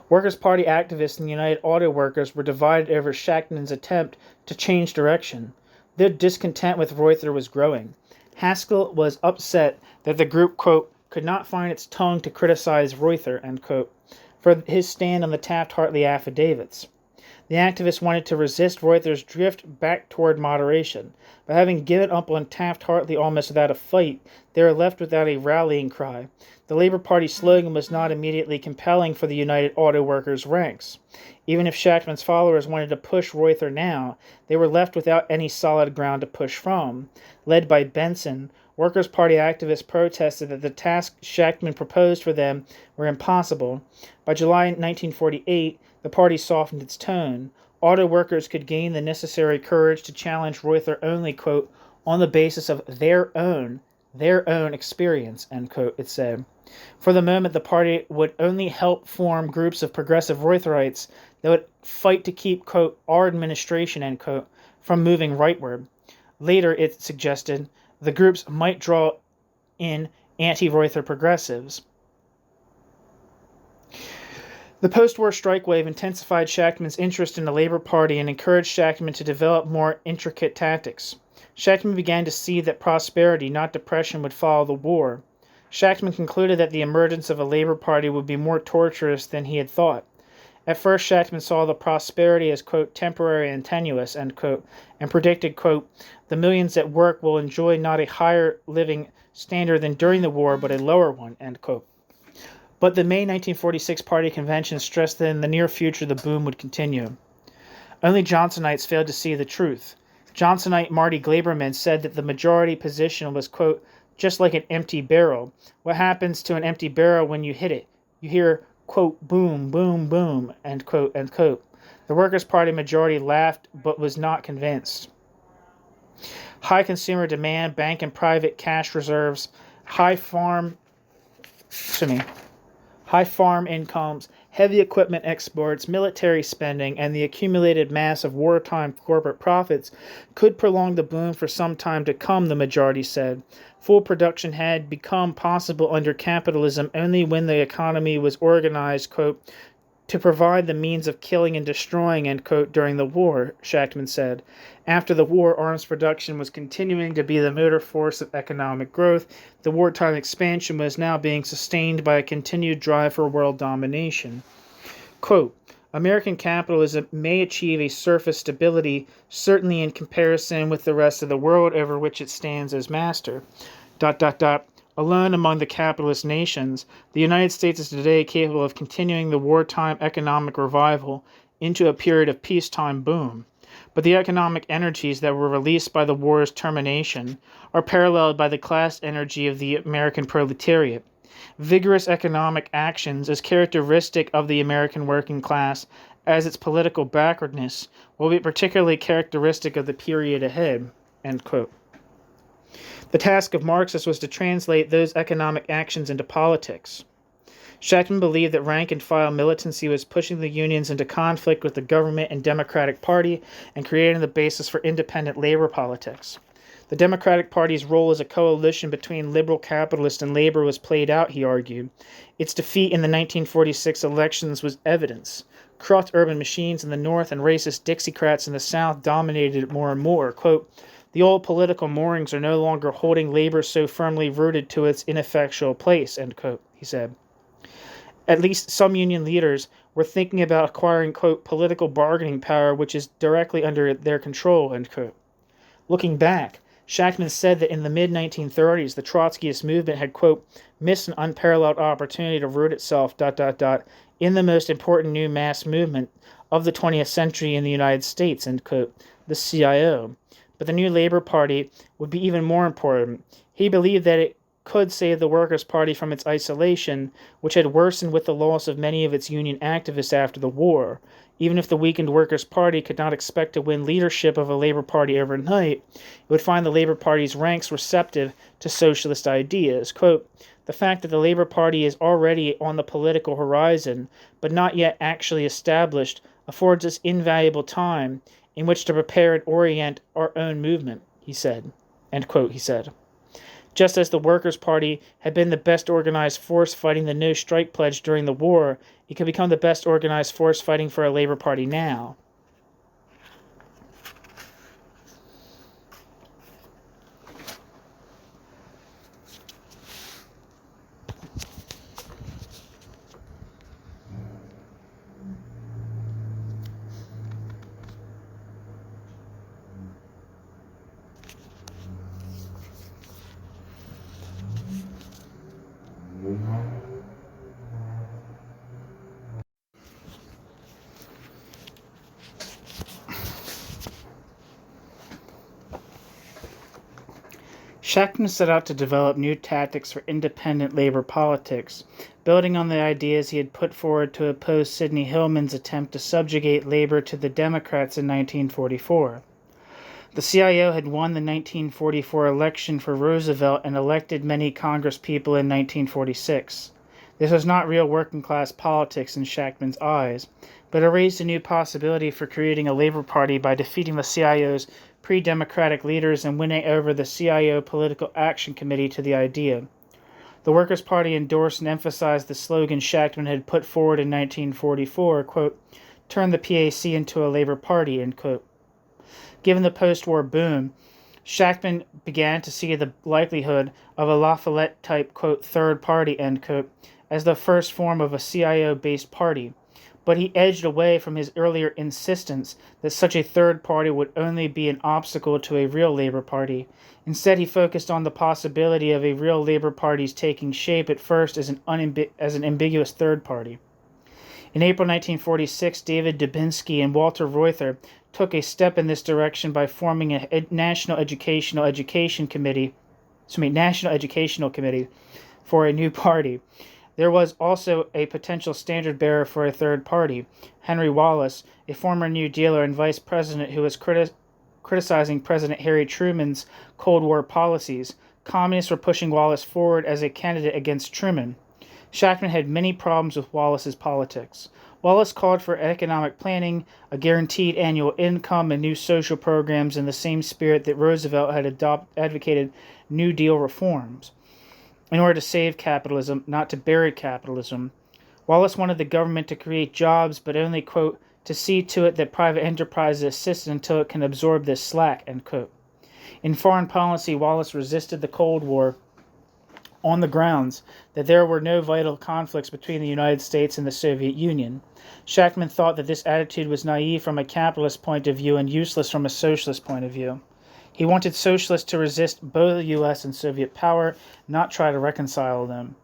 Workers' Party activists in the United Auto Workers were divided over Shachtman's attempt to change direction. Their discontent with Reuther was growing. Haskell was upset that the group, quote, could not find its tongue to criticize Reuther, end quote, for his stand on the Taft-Hartley affidavits. The activists wanted to resist Reuther's drift back toward moderation, but having given up on Taft-Hartley almost without a fight, they were left without a rallying cry. The Labor Party slogan was not immediately compelling for the United Auto Workers' ranks. Even if Shachtman's followers wanted to push Reuther now, they were left without any solid ground to push from. Led by Benson, Workers' Party activists protested that the tasks Shachtman proposed for them were impossible. By July 1948, the party softened its tone. Auto workers could gain the necessary courage to challenge Reuther only, quote, on the basis of their own experience, end quote, it said. For the moment, the party would only help form groups of progressive Reutherites that would fight to keep, quote, our administration, end quote, from moving rightward. Later, it suggested, the groups might draw in anti-Reuther progressives. The post-war strike wave intensified Shachtman's interest in the Labor Party and encouraged Shachtman to develop more intricate tactics. Shachtman began to see that prosperity, not depression, would follow the war. Shachtman concluded that the emergence of a Labor Party would be more torturous than he had thought. At first, Shachtman saw the prosperity as, quote, temporary and tenuous, end quote, and predicted, quote, the millions at work will enjoy not a higher living standard than during the war, but a lower one, end quote. But the May 1946 party convention stressed that in the near future the boom would continue. Only Johnsonites failed to see the truth. Johnsonite Marty Glaberman said that the majority position was, quote, just like an empty barrel. What happens to an empty barrel when you hit it? You hear, quote, boom, boom, boom, end quote, end quote. The Workers' Party majority laughed but was not convinced. High consumer demand, bank and private cash reserves, high farm incomes, heavy equipment exports, military spending, and the accumulated mass of wartime corporate profits could prolong the boom for some time to come, the majority said. Full production had become possible under capitalism only when the economy was organized, quote, to provide the means of killing and destroying, end quote, during the war, Shachtman said. After the war, arms production was continuing to be the motor force of economic growth. The wartime expansion was now being sustained by a continued drive for world domination. Quote, American capitalism may achieve a surface stability, certainly in comparison with the rest of the world over which it stands as master. Alone among the capitalist nations, the United States is today capable of continuing the wartime economic revival into a period of peacetime boom. But the economic energies that were released by the war's termination are paralleled by the class energy of the American proletariat. Vigorous economic actions, as characteristic of the American working class as its political backwardness, will be particularly characteristic of the period ahead, end quote. The task of Marxists was to translate those economic actions into politics. Shachtman believed that rank-and-file militancy was pushing the unions into conflict with the government and Democratic Party and creating the basis for independent labor politics. The Democratic Party's role as a coalition between liberal capitalists and labor was played out, he argued. Its defeat in the 1946 elections was evidence. Corrupt urban machines in the North and racist Dixiecrats in the South dominated it more and more. Quote, the old political moorings are no longer holding labor so firmly rooted to its ineffectual place, end quote, he said. At least some union leaders were thinking about acquiring, quote, political bargaining power which is directly under their control, end quote. Looking back, Shachtman said that in the mid-1930s, the Trotskyist movement had, quote, missed an unparalleled opportunity to root itself, in the most important new mass movement of the 20th century in the United States, end quote, the CIO. But the new Labor Party would be even more important. He believed that it could save the Workers' Party from its isolation, which had worsened with the loss of many of its union activists after the war. Even if the weakened Workers' Party could not expect to win leadership of a Labor Party overnight, it would find the Labor Party's ranks receptive to socialist ideas. Quote, the fact that the Labor Party is already on the political horizon, but not yet actually established, affords us invaluable time in which to prepare and orient our own movement, he said. End quote, he said. Just as the Workers' Party had been the best organized force fighting the no-strike pledge during the war, it could become the best organized force fighting for a Labor Party now. Shachtman set out to develop new tactics for independent labor politics, building on the ideas he had put forward to oppose Sidney Hillman's attempt to subjugate labor to the Democrats in 1944. The CIO had won the 1944 election for Roosevelt and elected many congresspeople in 1946. This was not real working-class politics in Shachtman's eyes, but it raised a new possibility for creating a Labor Party by defeating the CIO's pre-democratic leaders and winning over the CIO Political Action Committee to the idea. The Workers' Party endorsed and emphasized the slogan Shachtman had put forward in 1944, quote, turn the PAC into a Labor Party, end quote. Given the post-war boom, Shachtman began to see the likelihood of a Lafayette-type, quote, third party, end quote, as the first form of a CIO-based party, but he edged away from his earlier insistence that such a third party would only be an obstacle to a real Labor Party. Instead, he focused on the possibility of a real Labor Party's taking shape at first as an ambiguous third party. In April 1946, David Dubinsky and Walter Reuther took a step in this direction by forming a National Educational Committee for a new party. There was also a potential standard bearer for a third party, Henry Wallace, a former New Dealer and vice president who was criticizing President Harry Truman's Cold War policies. Communists were pushing Wallace forward as a candidate against Truman. Shachtman had many problems with Wallace's politics. Wallace called for economic planning, a guaranteed annual income, and new social programs in the same spirit that Roosevelt had advocated New Deal reforms, in order to save capitalism, not to bury capitalism. Wallace wanted the government to create jobs, but only, quote, to see to it that private enterprise is assisted until it can absorb this slack, end quote. In foreign policy, Wallace resisted the Cold War on the grounds that there were no vital conflicts between the United States and the Soviet Union. Shachtman thought that this attitude was naive from a capitalist point of view and useless from a socialist point of view. He wanted socialists to resist both U.S. and Soviet power, not try to reconcile them.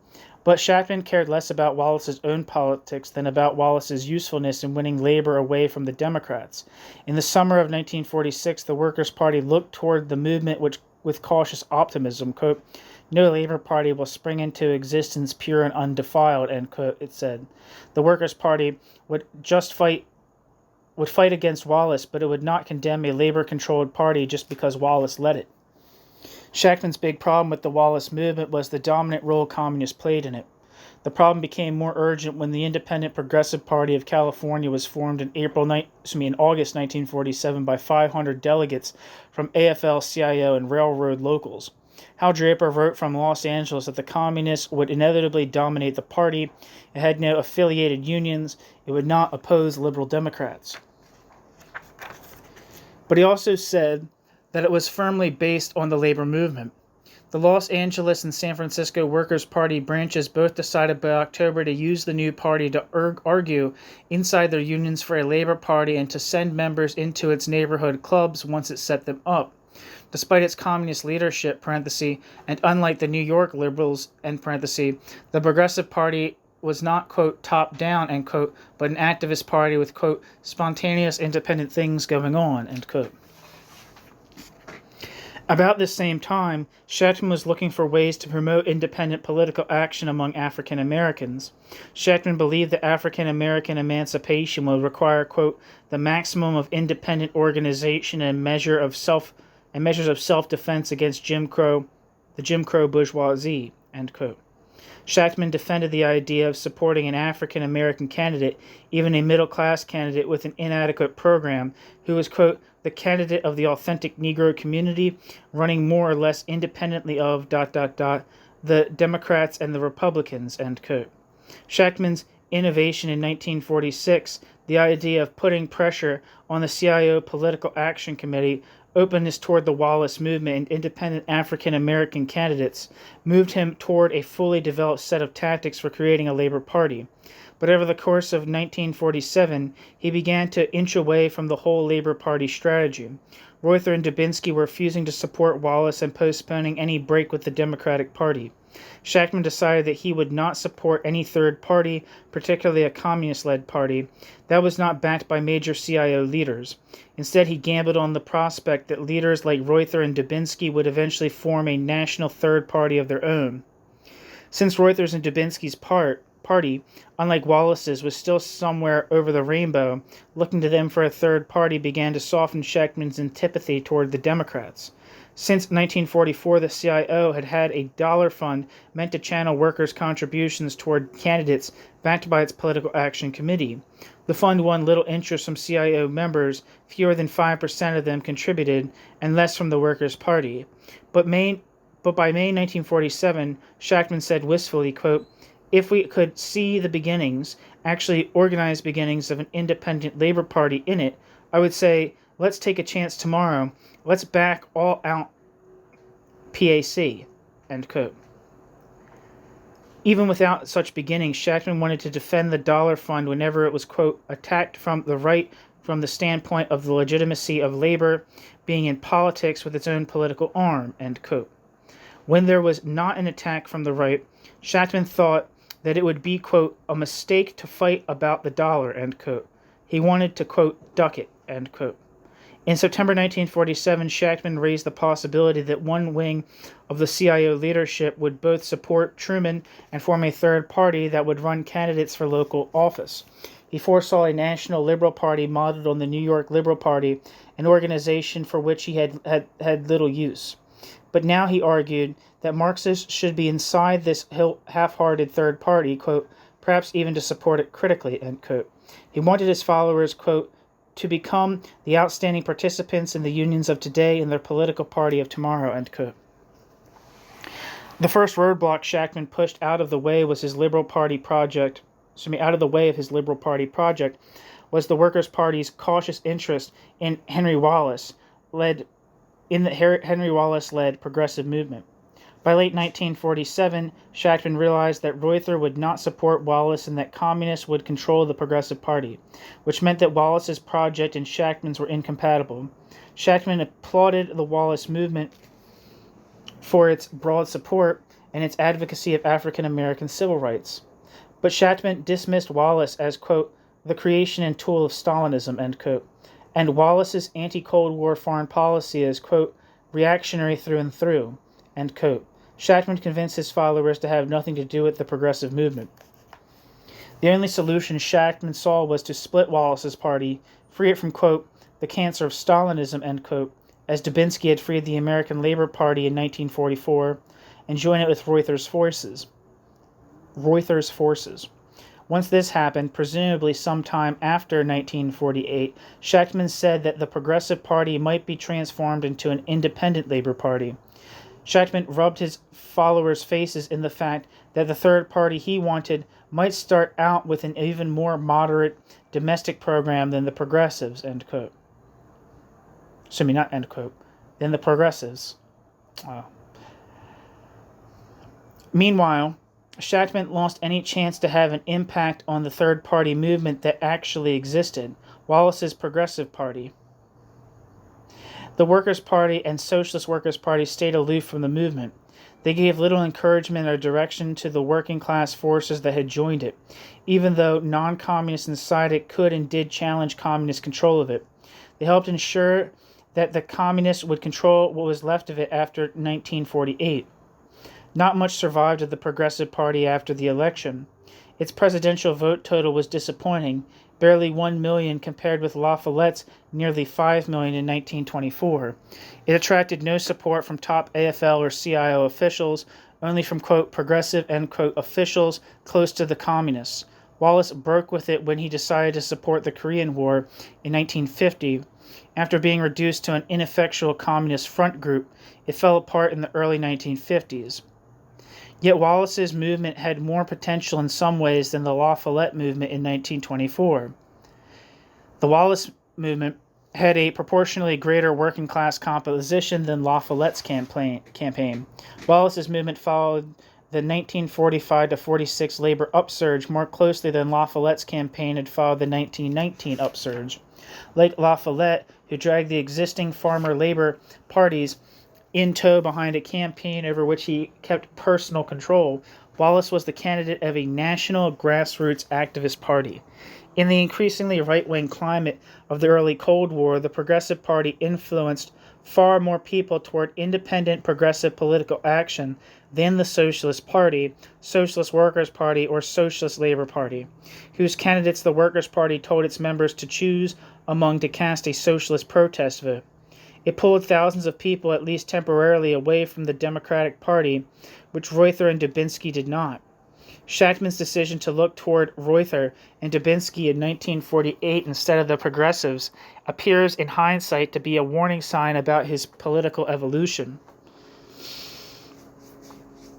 But Shachtman cared less about Wallace's own politics than about Wallace's usefulness in winning labor away from the Democrats. In the summer of 1946, the Workers' Party looked toward the movement with cautious optimism. Quote, "No Labor Party will spring into existence pure and undefiled," end quote, it said. The Workers' Party would fight against Wallace, but it would not condemn a labor-controlled party just because Wallace led it. Shachtman's big problem with the Wallace movement was the dominant role communists played in it. The problem became more urgent when the Independent Progressive Party of California was formed in August 1947 by 500 delegates from AFL-CIO and railroad locals. Hal Draper wrote from Los Angeles that the communists would inevitably dominate the party. It had no affiliated unions. It would not oppose liberal Democrats. But he also said that it was firmly based on the labor movement. The Los Angeles and San Francisco Workers' Party branches both decided by October to use the new party to argue inside their unions for a labor party and to send members into its neighborhood clubs once it set them up. Despite its communist leadership, parenthesis, and unlike the New York liberals, end parenthesis, the Progressive Party was not, quote, top-down, end quote, but an activist party with, quote, spontaneous independent things going on, end quote. About this same time, Shachtman was looking for ways to promote independent political action among African Americans. Shachtman believed that African American emancipation would require, quote, the maximum of independent organization and measures of self-defense against the Jim Crow bourgeoisie, end quote. Shachtman defended the idea of supporting an African American candidate, even a middle-class candidate with an inadequate program, who was, quote, the candidate of the authentic Negro community, running more or less independently of ... the Democrats and the Republicans, end quote. Shachtman's innovation in 1946, the idea of putting pressure on the CIO Political Action Committee, openness toward the Wallace movement and independent African-American candidates, moved him toward a fully developed set of tactics for creating a labor party. But over the course of 1947, he began to inch away from the whole Labor Party strategy. Reuther and Dubinsky were refusing to support Wallace and postponing any break with the Democratic Party. Shachtman decided that he would not support any third party, particularly a communist-led party, that was not backed by major CIO leaders. Instead, he gambled on the prospect that leaders like Reuther and Dubinsky would eventually form a national third party of their own. Since Reuther's and Dubinsky's party, unlike Wallace's, was still somewhere over the rainbow, looking to them for a third party began to soften Shachtman's antipathy toward the Democrats. Since 1944, the CIO had had a dollar fund meant to channel workers' contributions toward candidates backed by its Political Action Committee. The fund won little interest from CIO members, fewer than 5% of them contributed, and less from the Workers' Party. But by May 1947, Shachtman said wistfully, quote, if we could see the beginnings, actually organized beginnings of an independent labor party in it, I would say Let's take a chance tomorrow. Let's back all out PAC, end quote. Even without such beginnings, Shachtman wanted to defend the dollar fund whenever it was, quote, attacked from the right from the standpoint of the legitimacy of labor being in politics with its own political arm, end quote. When there was not an attack from the right, Shachtman thought that it would be, quote, a mistake to fight about the dollar, end quote. He wanted to, quote, duck it, end quote. In September 1947, Shachtman raised the possibility that one wing of the CIO leadership would both support Truman and form a third party that would run candidates for local office. He foresaw a national liberal party modeled on the New York Liberal Party, an organization for which he had little use. But now he argued that Marxists should be inside this half-hearted third party, quote, perhaps even to support it critically, end quote. He wanted his followers, quote, to become the outstanding participants in the unions of today and their political party of tomorrow, end quote. The first roadblock Shachtman pushed out of the way of his Liberal Party project was the Workers' Party's cautious interest in Henry Wallace-led progressive movement. By late 1947, Shachtman realized that Reuther would not support Wallace and that communists would control the Progressive Party, which meant that Wallace's project and Shachtman's were incompatible. Shachtman applauded the Wallace movement for its broad support and its advocacy of African American civil rights. But Shachtman dismissed Wallace as, quote, the creation and tool of Stalinism, end quote, and Wallace's anti-Cold War foreign policy as, quote, reactionary through and through, end quote. Shachtman convinced his followers to have nothing to do with the progressive movement. The only solution Shachtman saw was to split Wallace's party, free it from, quote, the cancer of Stalinism, end quote, as Dubinsky had freed the American Labor Party in 1944, and join it with Reuther's forces. Once this happened, presumably sometime after 1948, Shachtman said that the Progressive Party might be transformed into an independent Labor Party. Shachtman rubbed his followers' faces in the fact that the third party he wanted might start out with an even more moderate domestic program than the Progressives, end quote. Not end quote, than the Progressives. Meanwhile, Shachtman lost any chance to have an impact on the third party movement that actually existed, Wallace's Progressive Party. The Workers' Party and Socialist Workers' Party stayed aloof from the movement. They gave little encouragement or direction to the working class forces that had joined it, even though non-communists inside it could and did challenge communist control of it. They helped ensure that the communists would control what was left of it after 1948. Not much survived of the Progressive Party after the election. Its presidential vote total was disappointing, barely 1 million compared with La Follette's nearly 5 million in 1924. It attracted no support from top AFL or CIO officials, only from, quote, progressive, end quote, officials close to the communists. Wallace broke with it when he decided to support the Korean War in 1950. After being reduced to an ineffectual communist front group, it fell apart in the early 1950s. Yet Wallace's movement had more potential in some ways than the La Follette movement in 1924. The Wallace movement had a proportionally greater working class composition than La Follette's campaign. Wallace's movement followed the 1945-46 labor upsurge more closely than La Follette's campaign had followed the 1919 upsurge. Like La Follette, who dragged the existing farmer labor parties in tow behind a campaign over which he kept personal control, Wallace was the candidate of a national grassroots activist party. In the increasingly right-wing climate of the early Cold War, the Progressive Party influenced far more people toward independent progressive political action than the Socialist Party, Socialist Workers Party, or Socialist Labor Party, whose candidates the Workers' Party told its members to choose among to cast a socialist protest vote. It pulled thousands of people, at least temporarily, away from the Democratic Party, which Reuther and Dubinsky did not. Shachtman's decision to look toward Reuther and Dubinsky in 1948 instead of the progressives appears in hindsight to be a warning sign about his political evolution.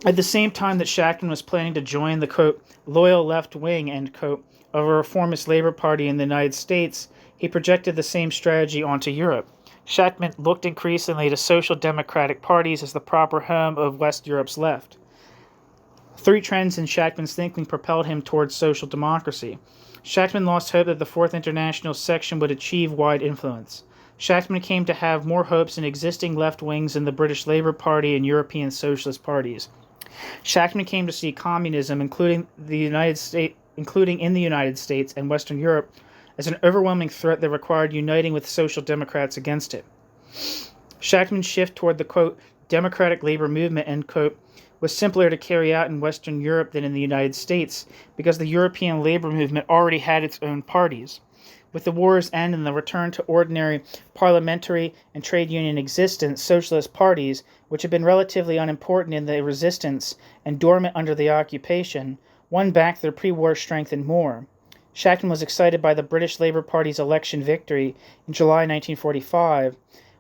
At the same time that Shachtman was planning to join the, quote, loyal left wing, end quote, of a reformist Labor Party in the United States, he projected the same strategy onto Europe. Shachtman looked increasingly to social democratic parties as the proper home of West Europe's left. Three trends in Shachtman's thinking propelled him towards social democracy. Shachtman lost hope that the Fourth International section would achieve wide influence. Shachtman came to have more hopes in existing left wings in the British Labour Party and European socialist parties. Shachtman came to see communism, including in the United States and Western Europe, as an overwhelming threat that required uniting with social democrats against it. Shachtman's shift toward the, quote, democratic labor movement, end quote, was simpler to carry out in Western Europe than in the United States because the European labor movement already had its own parties. With the war's end and the return to ordinary parliamentary and trade union existence, socialist parties, which had been relatively unimportant in the resistance and dormant under the occupation, won back their pre-war strength and more. Shachtman was excited by the British Labour Party's election victory in July 1945,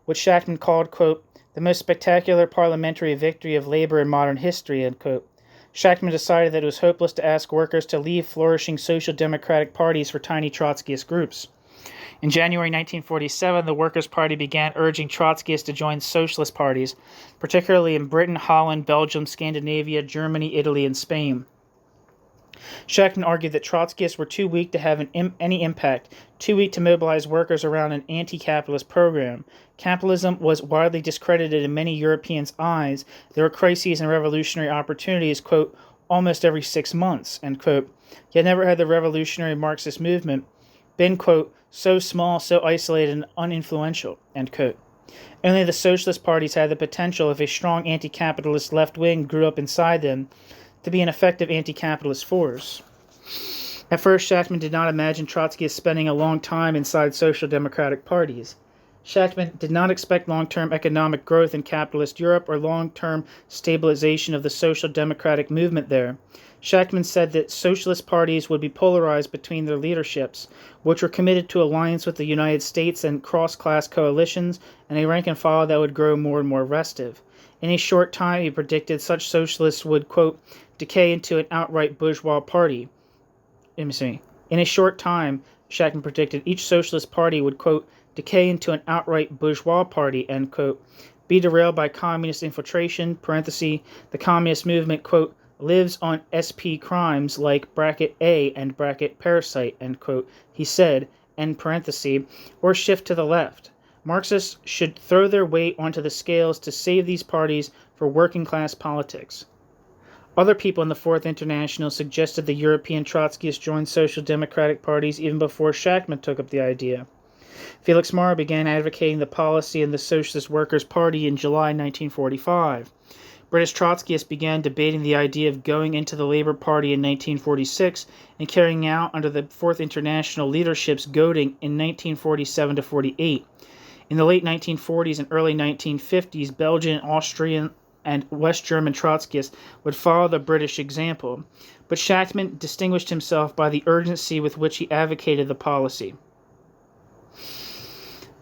which Shachtman called, quote, the most spectacular parliamentary victory of labor in modern history, end quote. Shachtman decided that it was hopeless to ask workers to leave flourishing social democratic parties for tiny Trotskyist groups. In January 1947, the Workers' Party began urging Trotskyists to join socialist parties, particularly in Britain, Holland, Belgium, Scandinavia, Germany, Italy, and Spain. Shachtman argued that Trotskyists were too weak to have any impact, too weak to mobilize workers around an anti-capitalist program. Capitalism was widely discredited in many Europeans' eyes. There were crises and revolutionary opportunities, quote, almost every 6 months, end quote. Yet never had the revolutionary Marxist movement been, quote, so small, so isolated, and uninfluential, end quote. Only the socialist parties had the potential, if a strong anti-capitalist left wing grew up inside them, to be an effective anti-capitalist force. At first, Shachtman did not imagine Trotskyists spending a long time inside social democratic parties. Shachtman did not expect long-term economic growth in capitalist Europe or long-term stabilization of the social democratic movement there. Shachtman said that socialist parties would be polarized between their leaderships, which were committed to alliance with the United States and cross-class coalitions, and a rank and file that would grow more and more restive. In a short time, he predicted such socialists would, quote, decay into an outright bourgeois party. In a short time, Shachtman predicted, each socialist party would, quote, decay into an outright bourgeois party, end quote, be derailed by communist infiltration, parenthesis, the communist movement, quote, lives on SP crimes like bracket A and bracket parasite, end quote, he said, end parenthesis, or shift to the left. Marxists should throw their weight onto the scales to save these parties for working-class politics. Other people in the Fourth International suggested the European Trotskyists join social democratic parties even before Shachtman took up the idea. Felix Marr began advocating the policy in the Socialist Workers Party in July 1945. British Trotskyists began debating the idea of going into the Labour Party in 1946 and carrying out under the Fourth International leadership's goading in 1947 to 48. In the late 1940s and early 1950s, Belgian, Austrian, and West German Trotskyists would follow the British example, but Shachtman distinguished himself by the urgency with which he advocated the policy,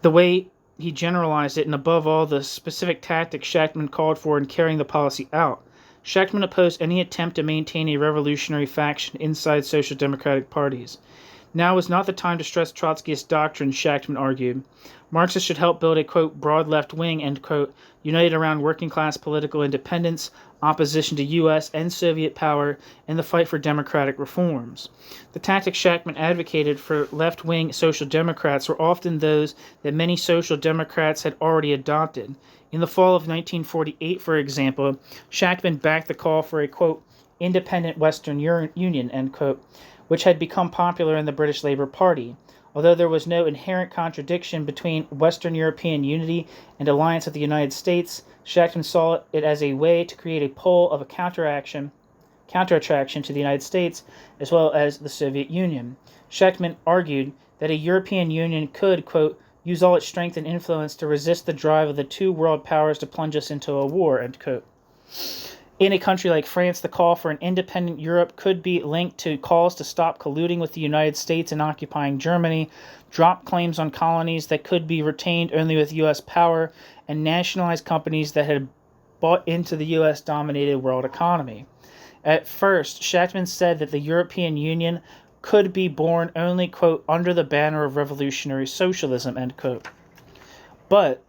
the way he generalized it, and above all, the specific tactics Shachtman called for in carrying the policy out. Shachtman opposed any attempt to maintain a revolutionary faction inside social democratic parties. Now was not the time to stress Trotskyist doctrine, Shachtman argued. Marxists should help build a, quote, broad left wing, end quote, united around working-class political independence, opposition to U.S. and Soviet power, and the fight for democratic reforms. The tactics Shachtman advocated for left-wing social democrats were often those that many social democrats had already adopted. In the fall of 1948, for example, Shachtman backed the call for a, quote, independent Western Union, end quote, which had become popular in the British Labour Party. Although there was no inherent contradiction between Western European unity and alliance with the United States, Shachtman saw it as a way to create a pole of a counteraction to the United States as well as the Soviet Union. Shachtman argued that a European Union could, quote, use all its strength and influence to resist the drive of the two world powers to plunge us into a war, end quote. In a country like France, the call for an independent Europe could be linked to calls to stop colluding with the United States in occupying Germany, drop claims on colonies that could be retained only with U.S. power, and nationalize companies that had bought into the U.S.-dominated world economy. At first, Shachtman said that the European Union could be born only, quote, under the banner of revolutionary socialism, end quote. But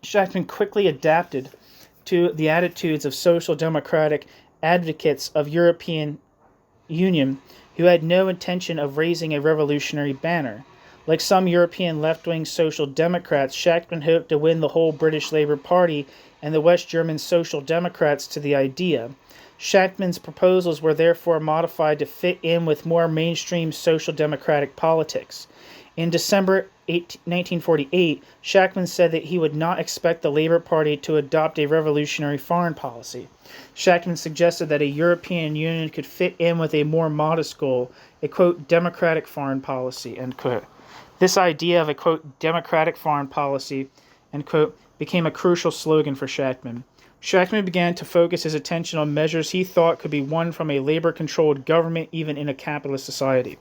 Shachtman quickly adapted to the attitudes of social democratic advocates of European Union who had no intention of raising a revolutionary banner. Like some European left-wing social democrats, Shachtman hoped to win the whole British Labour Party and the West German Social Democrats to the idea. Shachtman's proposals were therefore modified to fit in with more mainstream social democratic politics. In December 1948, Shachtman said that he would not expect the Labour Party to adopt a revolutionary foreign policy. Shachtman suggested that a European Union could fit in with a more modest goal, a, quote, democratic foreign policy, end quote. This idea of a, quote, democratic foreign policy, end quote, became a crucial slogan for Shachtman. Shachtman began to focus his attention on measures he thought could be won from a labor-controlled government even in a capitalist society.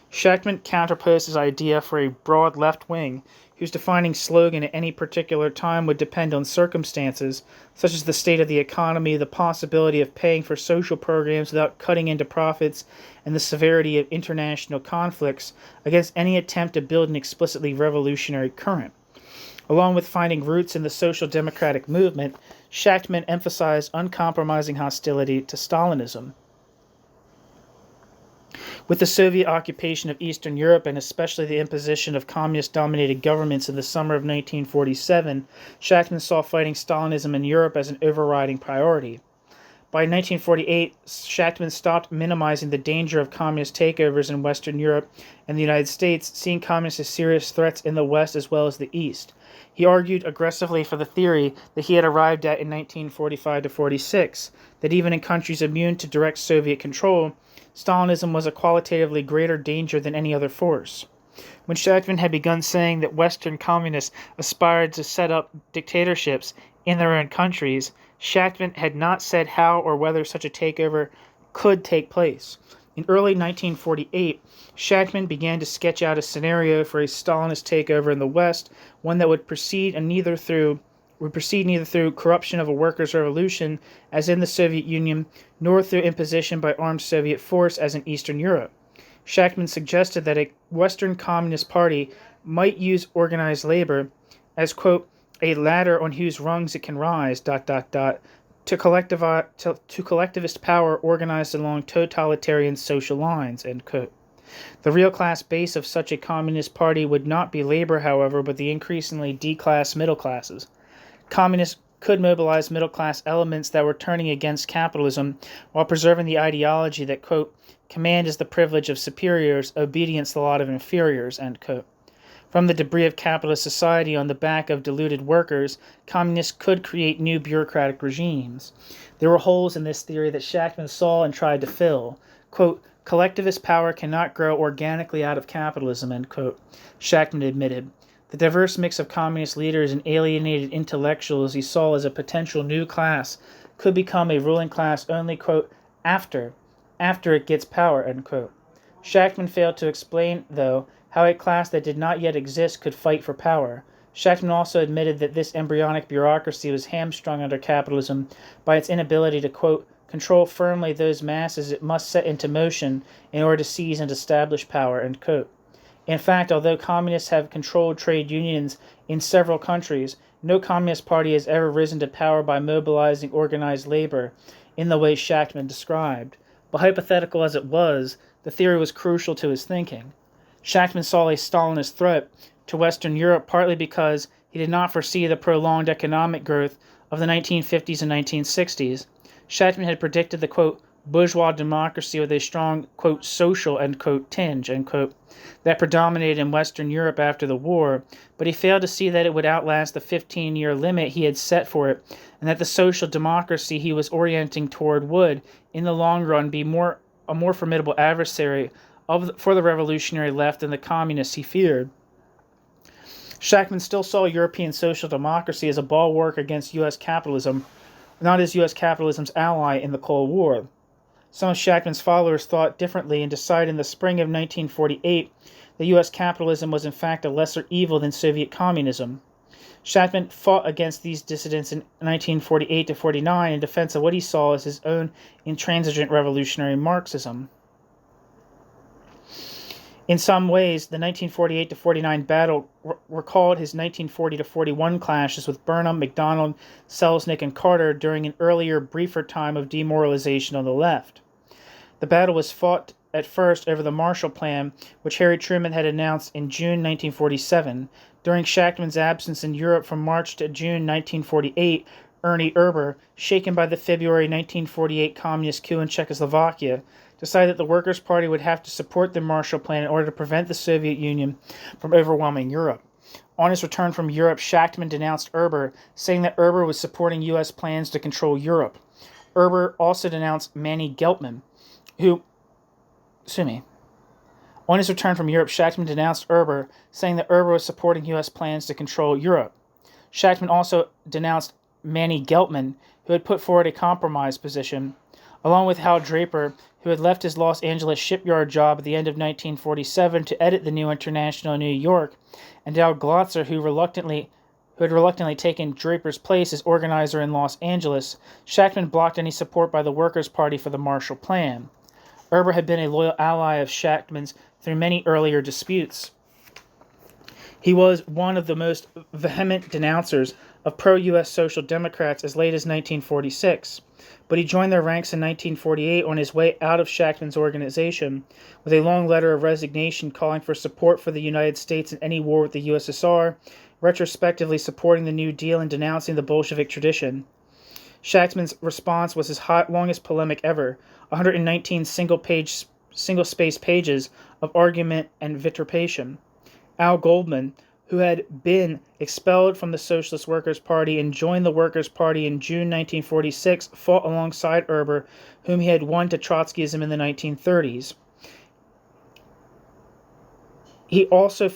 Shachtman counterposed his idea for a broad left wing, whose defining slogan at any particular time would depend on circumstances, such as the state of the economy, the possibility of paying for social programs without cutting into profits, and the severity of international conflicts, against any attempt to build an explicitly revolutionary current. Along with finding roots in the social democratic movement, Shachtman emphasized uncompromising hostility to Stalinism. With the Soviet occupation of Eastern Europe and especially the imposition of communist-dominated governments in the summer of 1947, Shachtman saw fighting Stalinism in Europe as an overriding priority. By 1948, Shachtman stopped minimizing the danger of communist takeovers in Western Europe and the United States, seeing communists as serious threats in the West as well as the East. He argued aggressively for the theory that he had arrived at in 1945-46, that even in countries immune to direct Soviet control, Stalinism was a qualitatively greater danger than any other force. When Shachtman had begun saying that Western communists aspired to set up dictatorships in their own countries, Shachtman had not said how or whether such a takeover could take place. In early 1948, Shachtman began to sketch out a scenario for a Stalinist takeover in the West, one that would proceed neither through corruption of a workers' revolution, as in the Soviet Union, nor through imposition by armed Soviet force, as in Eastern Europe. Shachtman suggested that a Western Communist Party might use organized labor as, quote, a ladder on whose rungs it can rise, to collectivist power organized along totalitarian social lines, end quote. The real class base of such a communist party would not be labor, however, but the increasingly D-class middle classes. Communists could mobilize middle-class elements that were turning against capitalism while preserving the ideology that, quote, command is the privilege of superiors, obedience the lot of inferiors, end quote. From the debris of capitalist society on the back of deluded workers, communists could create new bureaucratic regimes. There were holes in this theory that Shachtman saw and tried to fill. Quote, collectivist power cannot grow organically out of capitalism, end quote, Shachtman admitted. The diverse mix of communist leaders and alienated intellectuals he saw as a potential new class could become a ruling class only, quote, after it gets power, end quote. Shachtman failed to explain, though, how a class that did not yet exist could fight for power. Shachtman also admitted that this embryonic bureaucracy was hamstrung under capitalism by its inability to, quote, control firmly those masses it must set into motion in order to seize and establish power, end quote. In fact, although communists have controlled trade unions in several countries, no communist party has ever risen to power by mobilizing organized labor in the way Shachtman described. But hypothetical as it was, the theory was crucial to his thinking. Shachtman saw a Stalinist threat to Western Europe partly because he did not foresee the prolonged economic growth of the 1950s and 1960s. Shachtman had predicted the, quote, bourgeois democracy with a strong, quote, social, end quote, tinge, end quote, that predominated in Western Europe after the war, but he failed to see that it would outlast the 15-year limit he had set for it, and that the social democracy he was orienting toward would, in the long run, be a more formidable adversary for the revolutionary left than the communists he feared. Shachtman still saw European social democracy as a bulwark against U.S. capitalism, not as U.S. capitalism's ally in the Cold War. Some of Shachtman's followers thought differently and decided in the spring of 1948 that U.S. capitalism was in fact a lesser evil than Soviet communism. Shachtman fought against these dissidents in 1948-49 in defense of what he saw as his own intransigent revolutionary Marxism. In some ways, the 1948-49 battle recalled his 1940-41 clashes with Burnham, MacDonald, Selznick, and Carter during an earlier, briefer time of demoralization on the left. The battle was fought at first over the Marshall Plan, which Harry Truman had announced in June 1947. During Shachtman's absence in Europe from March to June 1948, Ernie Erber, shaken by the February 1948 communist coup in Czechoslovakia, decided that the Workers' Party would have to support the Marshall Plan in order to prevent the Soviet Union from overwhelming Europe. On his return from Europe, Shachtman denounced Erber, saying that Erber was supporting U.S. plans to control Europe. Erber also denounced Manny Geltman, On his return from Europe, Shachtman denounced Erber, saying that Erber was supporting U.S. plans to control Europe. Shachtman also denounced Manny Geltman, who had put forward a compromise position, along with Hal Draper, who had left his Los Angeles shipyard job at the end of 1947 to edit the New International in New York, and Al Glotzer, who had reluctantly taken Draper's place as organizer in Los Angeles. Shachtman blocked any support by the Workers' Party for the Marshall Plan. Erber had been a loyal ally of Shachtman's through many earlier disputes. He was one of the most vehement denouncers of pro-U.S. Social Democrats as late as 1946, but he joined their ranks in 1948 on his way out of Shachtman's organization with a long letter of resignation calling for support for the United States in any war with the USSR, retrospectively supporting the New Deal and denouncing the Bolshevik tradition. Shachtman's response was his longest polemic ever, 119 single-space pages of argument and vituperation. Al Goldman, who had been expelled from the Socialist Workers Party and joined the Workers Party in June 1946, fought alongside Erber, whom he had won to Trotskyism in the 1930s. He also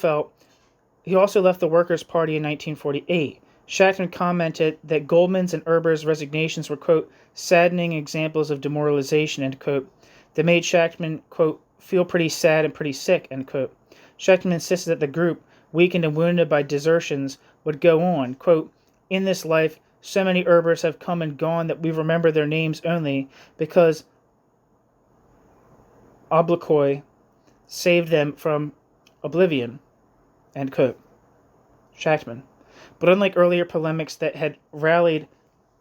left the Workers Party in 1948. Shachtman commented that Goldman's and Erber's resignations were, quote, saddening examples of demoralization, end quote, that made Shachtman, quote, feel pretty sad and pretty sick, end quote. Shachtman insisted that the group, weakened and wounded by desertions, would go on, quote, in this life, so many Erbers have come and gone that we remember their names only because obloquy saved them from oblivion, end quote. Shachtman. But unlike earlier polemics that had rallied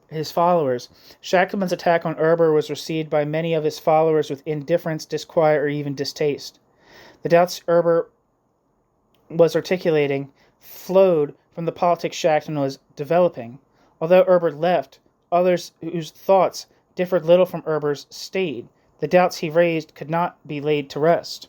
his followers, Shachtman's attack on Erber was received by many of his followers with indifference, disquiet, or even distaste. The doubts Erber was articulating flowed from the politics Shachtman was developing. Although Erber left, others whose thoughts differed little from Erber's stayed. The doubts he raised could not be laid to rest.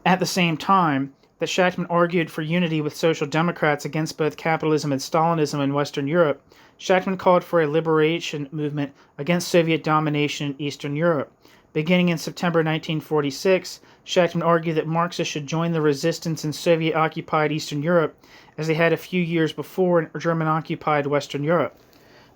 At the same time that Shachtman argued for unity with Social Democrats against both capitalism and Stalinism in Western Europe, Shachtman called for a liberation movement against Soviet domination in Eastern Europe. Beginning in September 1946, Shachtman argued that Marxists should join the resistance in Soviet-occupied Eastern Europe, as they had a few years before in German-occupied Western Europe.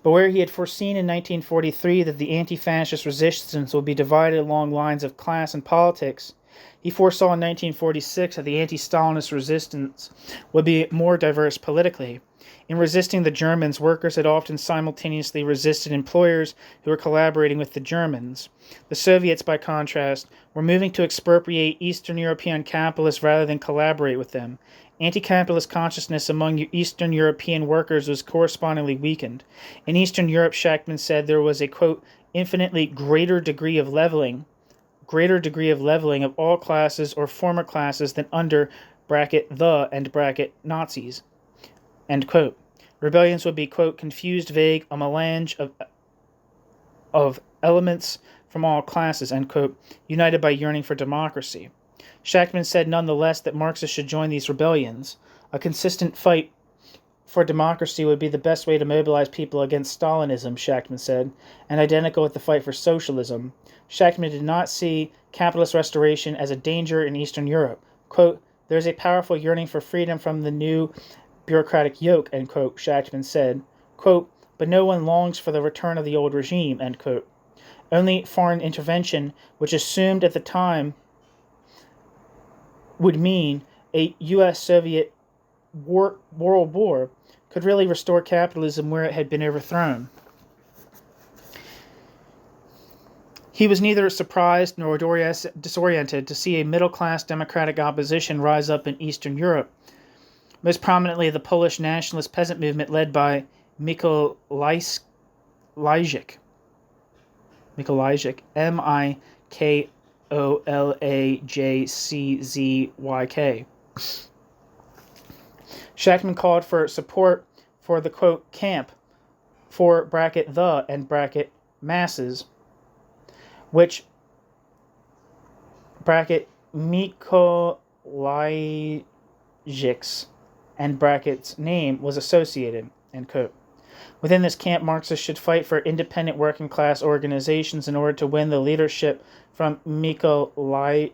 But where he had foreseen in 1943 that the anti-fascist resistance would be divided along lines of class and politics, he foresaw in 1946 that the anti-Stalinist resistance would be more diverse politically. In resisting the Germans, workers had often simultaneously resisted employers who were collaborating with the Germans. The Soviets, by contrast, were moving to expropriate Eastern European capitalists rather than collaborate with them. Anti-capitalist consciousness among Eastern European workers was correspondingly weakened. In Eastern Europe, Shachtman said there was a, quote, infinitely greater degree of leveling of all classes or former classes than under the Nazis, end quote. Rebellions would be, quote, confused, vague, a melange of elements from all classes, end quote, united by yearning for democracy. Shachtman said nonetheless that Marxists should join these rebellions. A consistent fight for democracy would be the best way to mobilize people against Stalinism, Shachtman said, and identical with the fight for socialism. Shachtman did not see capitalist restoration as a danger in Eastern Europe. Quote, there is a powerful yearning for freedom from the new bureaucratic yoke, end quote, Shachtman said. Quote, but no one longs for the return of the old regime, end quote. Only foreign intervention, which assumed at the time would mean a U.S.-Soviet world war, could really restore capitalism where it had been overthrown. He was neither surprised nor disoriented to see a middle-class democratic opposition rise up in Eastern Europe, most prominently the Polish nationalist peasant movement led by Mikolajczyk, Mikolajczyk. Shachtman called for support for the, quote, camp, for bracket the, and bracket masses, which bracket Mikolajczyk's and brackets name was associated, end quote. Within this camp, Marxists should fight for independent working class organizations in order to win the leadership from Mikolajczyk,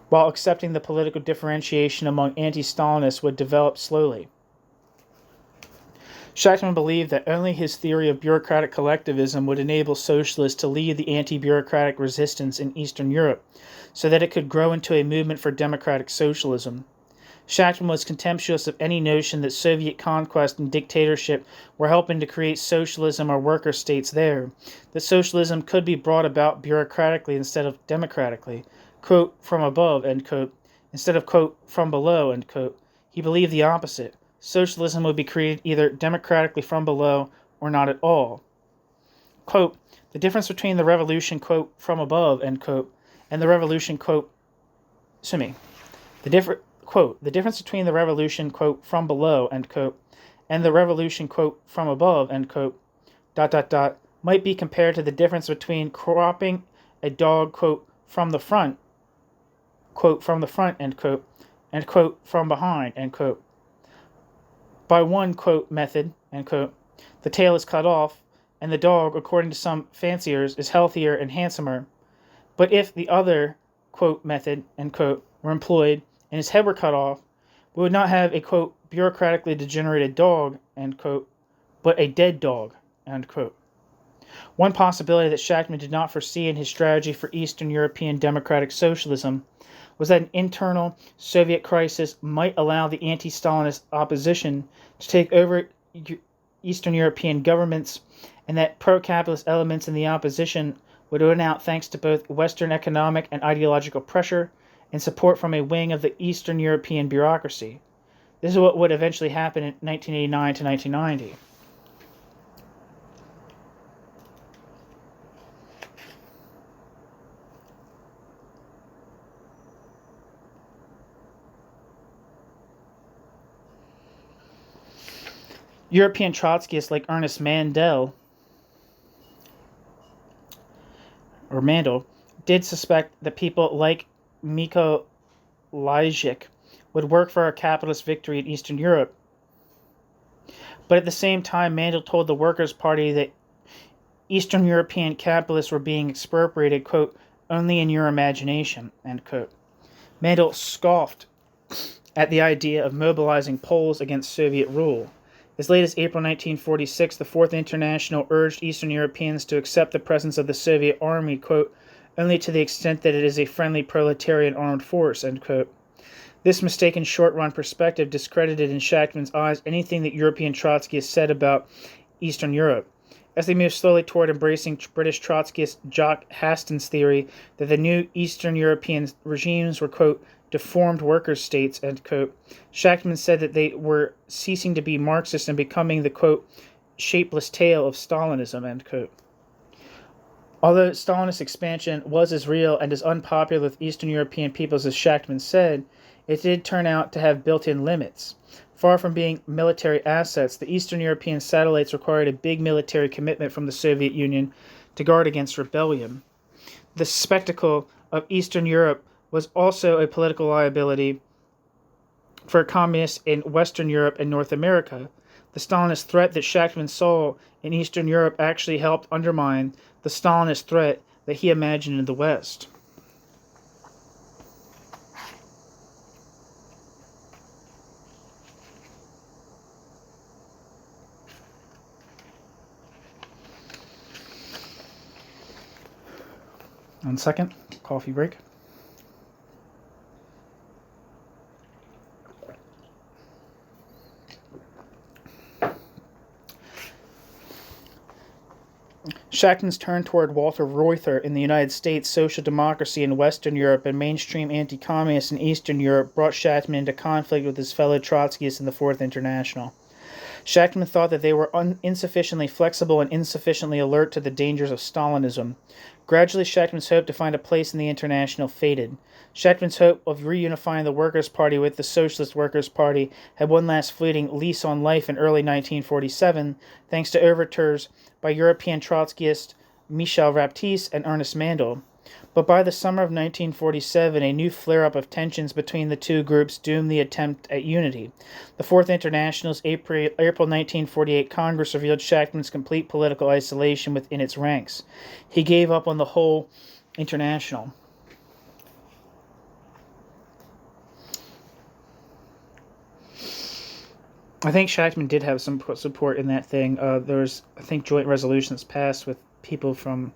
while accepting the political differentiation among anti-Stalinists would develop slowly. Shachtman believed that only his theory of bureaucratic collectivism would enable socialists to lead the anti-bureaucratic resistance in Eastern Europe, so that it could grow into a movement for democratic socialism. Shachtman was contemptuous of any notion that Soviet conquest and dictatorship were helping to create socialism or worker states there, that socialism could be brought about bureaucratically instead of democratically, quote, from above, end quote, instead of, quote, from below, end quote. He believed the opposite. Socialism would be created either democratically from below or not at all. Quote, the difference between the revolution, quote, from above, end quote, and the revolution, quote, the difference between the revolution, quote, from below, end quote, and the revolution, quote, from above, end quote, might be compared to the difference between cropping a dog, quote, from the front, end quote, and, quote, from behind, end quote. By one, quote, method, end quote, the tail is cut off, and the dog, according to some fanciers, is healthier and handsomer. But if the other, quote, method, end quote, were employed, and his head were cut off, we would not have a, quote, bureaucratically degenerated dog, end quote, but a dead dog, end quote. One possibility that Shachtman did not foresee in his strategy for Eastern European democratic socialism was that an internal Soviet crisis might allow the anti-Stalinist opposition to take over Eastern European governments, and that pro-capitalist elements in the opposition would win out thanks to both Western economic and ideological pressure and support from a wing of the Eastern European bureaucracy. This is what would eventually happen in 1989 to 1990. European Trotskyists like Ernest Mandel did suspect that people like Mikolajczyk would work for a capitalist victory in Eastern Europe. But at the same time, Mandel told the Workers' Party that Eastern European capitalists were being expropriated, quote, only in your imagination, end quote. Mandel scoffed at the idea of mobilizing Poles against Soviet rule. As late as April 1946, the Fourth International urged Eastern Europeans to accept the presence of the Soviet army, quote, only to the extent that it is a friendly proletarian armed force, end quote. This mistaken short-run perspective discredited in Shachtman's eyes anything that European Trotskyists said about Eastern Europe. As they moved slowly toward embracing British Trotskyist Jock Haston's theory that the new Eastern European regimes were, quote, deformed workers' states, end quote, Shachtman said that they were ceasing to be Marxist and becoming the, quote, shapeless tail of Stalinism, end quote. Although Stalinist expansion was as real and as unpopular with Eastern European peoples as Shachtman said, it did turn out to have built-in limits. Far from being military assets, the Eastern European satellites required a big military commitment from the Soviet Union to guard against rebellion. The spectacle of Eastern Europe was also a political liability for communists in Western Europe and North America. The Stalinist threat that Shachtman saw in Eastern Europe actually helped undermine the Stalinist threat that he imagined in the West. One second, coffee break. Shachtman's turn toward Walter Reuther in the United States, social democracy in Western Europe, and mainstream anti-communists in Eastern Europe brought Shachtman into conflict with his fellow Trotskyists in the Fourth International. Shachtman thought that they were insufficiently flexible and insufficiently alert to the dangers of Stalinism. Gradually, Shachtman's hope to find a place in the International faded. Shachtman's hope of reunifying the Workers' Party with the Socialist Workers' Party had one last fleeting lease on life in early 1947, thanks to overtures by European Trotskyists Michel Raptis and Ernest Mandel. But by the summer of 1947, a new flare-up of tensions between the two groups doomed the attempt at unity. The Fourth International's April 1948 Congress revealed Shachtman's complete political isolation within its ranks. He gave up on the whole international. I think Shachtman did have some support in that thing. There was, I think, joint resolutions passed with people from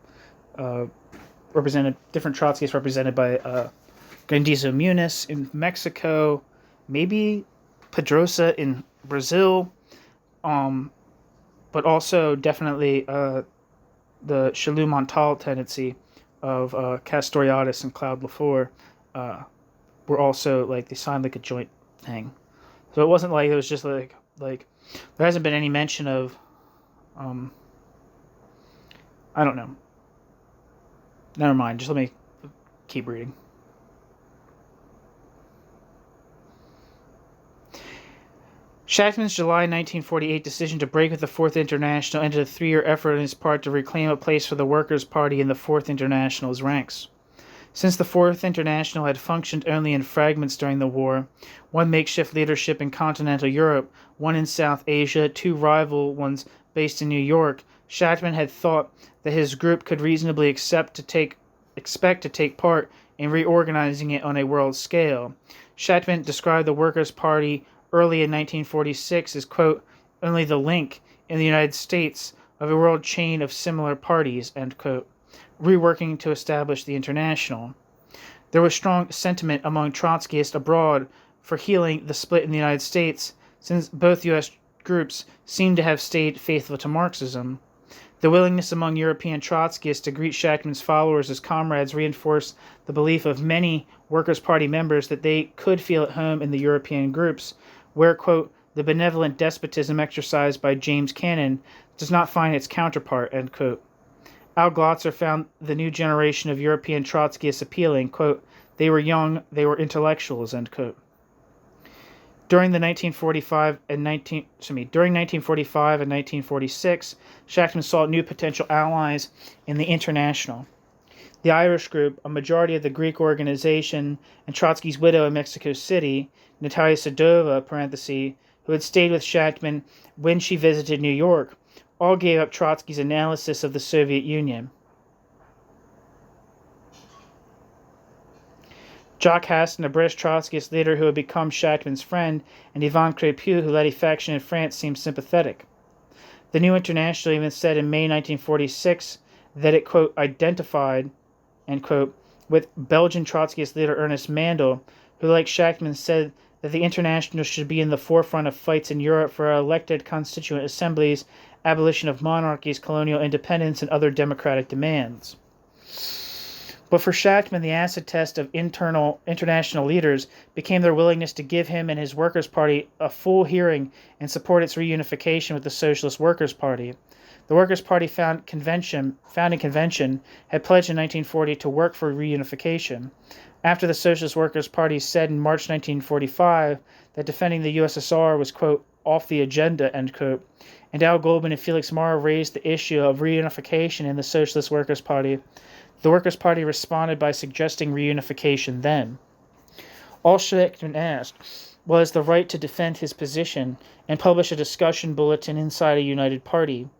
different Trotskyists represented by Grandizo Muniz in Mexico, maybe Pedrosa in Brazil, but also definitely the Chalut Montal tendency of Castoriadis and Claude Lafleur were also, like, they signed like a joint thing. So it wasn't like it was just like there hasn't been any mention of I don't know. Never mind, just let me keep reading. Shachtman's July 1948 decision to break with the Fourth International ended a 3-year effort on his part to reclaim a place for the Workers' Party in the Fourth International's ranks. Since the Fourth International had functioned only in fragments during the war, one makeshift leadership in continental Europe, one in South Asia, 2 rival ones based in New York, Shachtman had thought that his group could reasonably expect to take part in reorganizing it on a world scale. Shachtman described the Workers' Party early in 1946 as, quote, only the link in the United States of a world chain of similar parties, end quote, reworking to establish the International. There was strong sentiment among Trotskyists abroad for healing the split in the United States, since both U.S. groups seemed to have stayed faithful to Marxism. The willingness among European Trotskyists to greet Shachtman's followers as comrades reinforced the belief of many Workers' Party members that they could feel at home in the European groups, where, quote, the benevolent despotism exercised by James Cannon does not find its counterpart, end quote. Al Glotzer found the new generation of European Trotskyists appealing, quote, they were young, they were intellectuals, end quote. During 1945 and 1946, Shachtman sought new potential allies in the International. The Irish group, a majority of the Greek organization, and Trotsky's widow in Mexico City, Natalia Sedova, parenthesis, who had stayed with Shachtman when she visited New York, all gave up Trotsky's analysis of the Soviet Union. Jacques Hastin, a British Trotskyist leader who had become Shachtman's friend, and Ivan Crépieux, who led a faction in France, seemed sympathetic. The New International even said in May 1946 that it, quote, identified, end quote, with Belgian Trotskyist leader Ernest Mandel, who, like Shachtman, said that the International should be in the forefront of fights in Europe for elected constituent assemblies, abolition of monarchies, colonial independence, and other democratic demands. But for Shachtman, the acid test of international leaders became their willingness to give him and his Workers' Party a full hearing and support its reunification with the Socialist Workers' Party. The Workers' Party founding convention had pledged in 1940 to work for reunification. After the Socialist Workers' Party said in March 1945 that defending the USSR was, quote, off the agenda, end quote, and Al Goldman and Felix Marr raised the issue of reunification in the Socialist Workers' Party, the Workers' Party responded by suggesting reunification then. All Shachtman asked was the right to defend his position and publish a discussion bulletin inside a united party.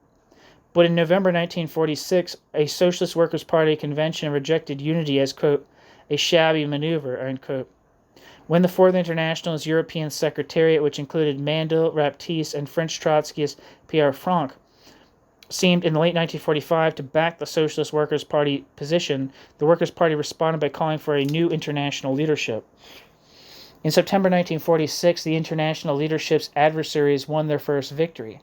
But in November 1946, a Socialist Workers' Party convention rejected unity as, quote, a shabby maneuver, end quote. When the Fourth International's European Secretariat, which included Mandel, Raptis, and French Trotskyist Pierre Franck, seemed in late 1945 to back the Socialist Workers' Party position, the Workers' Party responded by calling for a new international leadership. In September 1946, the international leadership's adversaries won their first victory.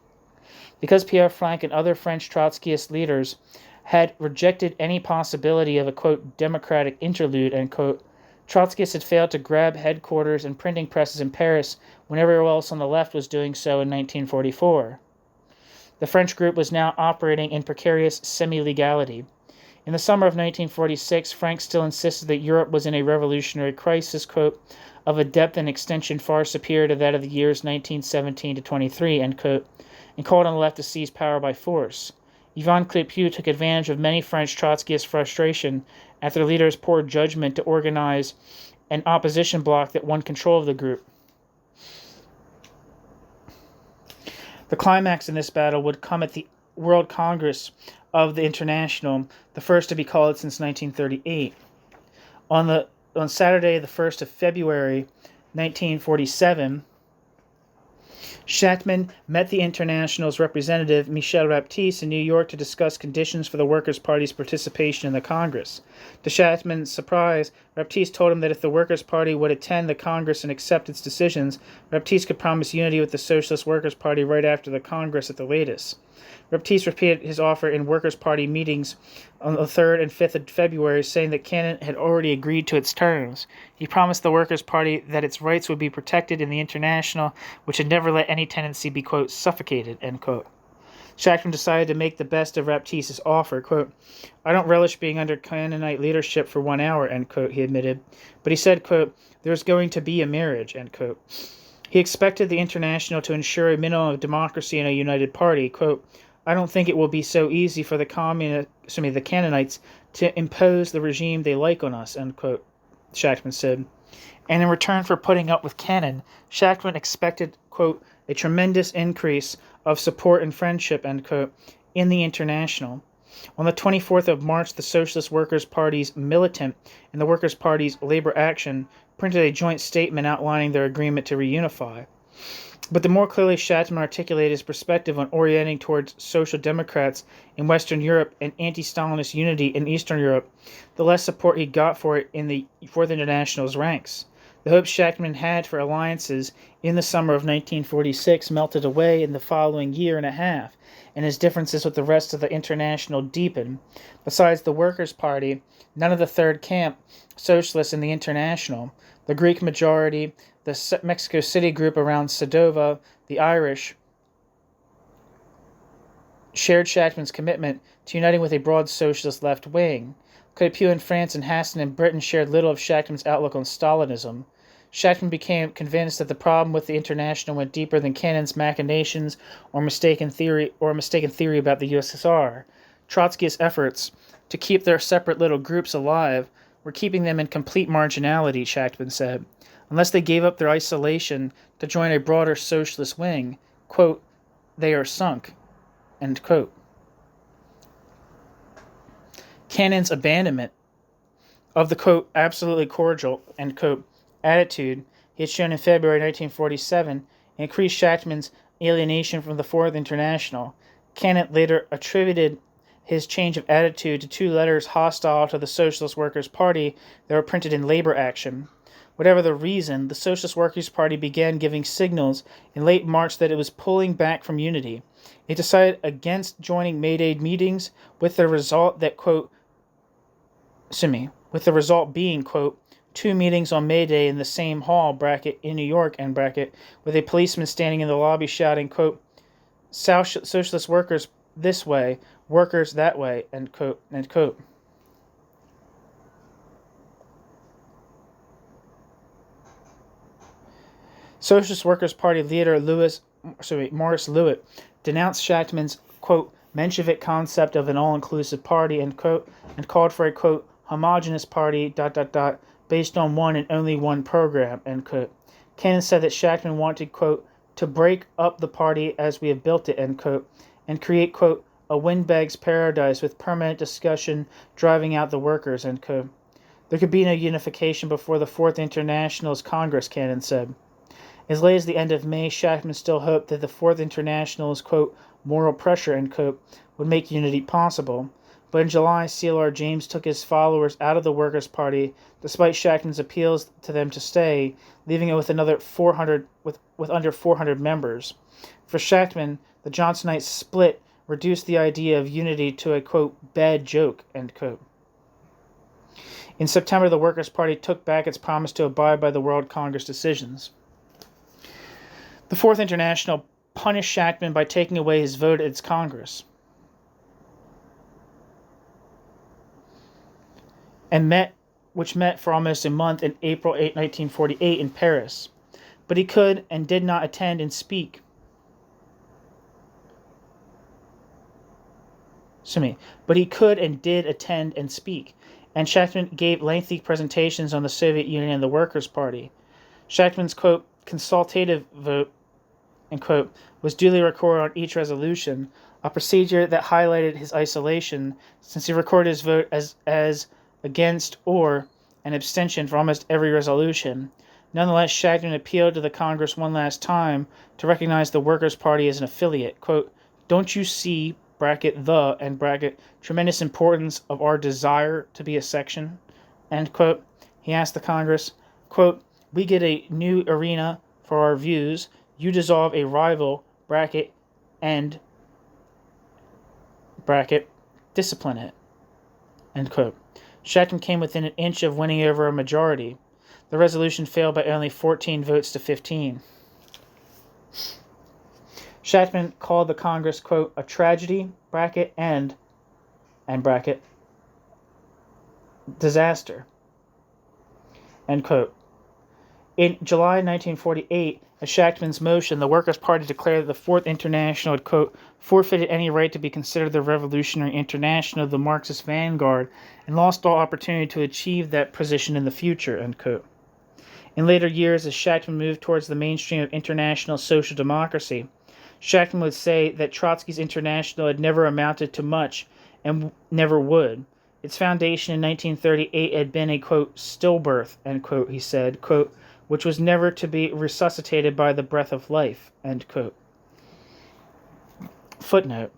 Because Pierre Frank and other French Trotskyist leaders had rejected any possibility of a, quote, democratic interlude, end quote, Trotskyists had failed to grab headquarters and printing presses in Paris when everyone else on the left was doing so in 1944. The French group was now operating in precarious semi-legality. In the summer of 1946, Frank still insisted that Europe was in a revolutionary crisis, quote, of a depth and extension far superior to that of the years 1917 to 23, end quote, and called on the left to seize power by force. Yvon Clepieux took advantage of many French Trotskyist frustration after the leader's poor judgment to organize an opposition bloc that won control of the group. The climax in this battle would come at the World Congress of the International, the first to be called since 1938. On Saturday, the 1st of February, 1947, Shachtman met the International's representative, Michel Rapetisse, in New York to discuss conditions for the Workers' Party's participation in the Congress. To Shachtman's surprise, Rapetisse told him that if the Workers' Party would attend the Congress and accept its decisions, Rapetisse could promise unity with the Socialist Workers' Party right after the Congress at the latest. Rapetisse repeated his offer in Workers' Party meetings on the 3rd and 5th of February, saying that Canada had already agreed to its terms. He promised the Workers' Party that its rights would be protected in the International, which had never let any tendency be, quote, suffocated, end quote. Shachtman decided to make the best of Rapetisse's offer, quote, I don't relish being under Canaanite leadership for 1 hour, end quote, he admitted. But he said, quote, there's going to be a marriage, end quote. He expected the International to ensure a minimum of democracy in a united party, quote, I don't think it will be so easy for the Canaanites to impose the regime they like on us, end quote, Shachtman said. And in return for putting up with Canaan, Shachtman expected, quote, a tremendous increase of support and friendship, end quote, in the International. On the 24th of March, the Socialist Workers Party's Militant and the Workers Party's Labor Action printed a joint statement outlining their agreement to reunify. But the more clearly Shachtman articulated his perspective on orienting towards social democrats in Western Europe and anti-Stalinist unity in Eastern Europe, the less support he got for it in the Fourth International's ranks. The hopes Shachtman had for alliances in the summer of 1946 melted away in the following year and a half, and his differences with the rest of the International deepened. Besides the Workers' Party, none of the Third Camp Socialists in the International, the Greek majority, the Mexico City group around Sadova, the Irish, shared Shachtman's commitment to uniting with a broad socialist left wing. Clepieux in France and Hassan in Britain shared little of Shachtman's outlook on Stalinism. Shachtman became convinced that the problem with the International went deeper than Cannon's machinations or a mistaken theory about the USSR. Trotskyist efforts to keep their separate little groups alive were keeping them in complete marginality, Shachtman said. Unless they gave up their isolation to join a broader socialist wing, quote, they are sunk, end quote. Cannon's abandonment of the, quote, absolutely cordial, end quote, attitude he had shown in February 1947 increased Shachtman's alienation from the Fourth International. Cannon later attributed his change of attitude to 2 letters hostile to the Socialist Workers' Party that were printed in Labor Action. Whatever the reason, the Socialist Workers' Party began giving signals in late March that it was pulling back from unity. It decided against joining May Day meetings, with the result being, quote, 2 meetings on May Day in the same hall, bracket, in New York, end bracket, with a policeman standing in the lobby shouting, quote, Socialist workers this way, workers that way, end quote, end quote. Socialist Workers' Party leader Morris Lewitt denounced Shachtman's, quote, Menshevik concept of an all-inclusive party, end quote, and called for a, quote, homogeneous party, based on one and only one program, end quote. Cannon said that Shachtman wanted, quote, to break up the party as we have built it, end quote, and create, quote, a windbag's paradise with permanent discussion driving out the workers, end quote. There could be no unification before the Fourth International's Congress, Cannon said. As late as the end of May, Shachtman still hoped that the Fourth International's, quote, moral pressure, end quote, would make unity possible. But in July, C.L.R. James took his followers out of the Workers' Party, despite Shachtman's appeals to them to stay, leaving it with under 400 members. For Shachtman, The Johnsonite split reduced the idea of unity to a, quote, bad joke, end quote. In September, the Workers' Party took back its promise to abide by the World Congress decisions. The Fourth International punished Shachtman by taking away his vote at its Congress, which met for almost a month in April 8, 1948 in Paris. But he could and did not attend and speak. But he could and did attend and speak, and Shachtman gave lengthy presentations on the Soviet Union and the Workers' Party. Shachtman's, quote, consultative vote, end quote, was duly recorded on each resolution, a procedure that highlighted his isolation, since he recorded his vote as against or an abstention for almost every resolution. Nonetheless, Shachtman appealed to the Congress one last time to recognize the Workers' Party as an affiliate. Quote, don't you see, bracket the, and bracket, tremendous importance of our desire to be a section, end quote. He asked the Congress, quote, we get a new arena for our views, you dissolve a rival, bracket, and, bracket, discipline it, end quote. Shachtman came within an inch of winning over a majority. The resolution failed by only 14 votes to 15. Shachtman called the Congress, quote, a tragedy, bracket, and bracket, disaster, end quote. In July 1948, at Shachtman's motion, the Workers' Party declared that the Fourth International had, quote, forfeited any right to be considered the revolutionary international of the Marxist vanguard and lost all opportunity to achieve that position in the future, end quote. In later years, as Shachtman moved towards the mainstream of international social democracy, Shachtman would say that Trotsky's International had never amounted to much and never would. Its foundation in 1938 had been a, quote, stillbirth, end quote, he said, quote, which was never to be resuscitated by the breath of life, end quote. Footnote.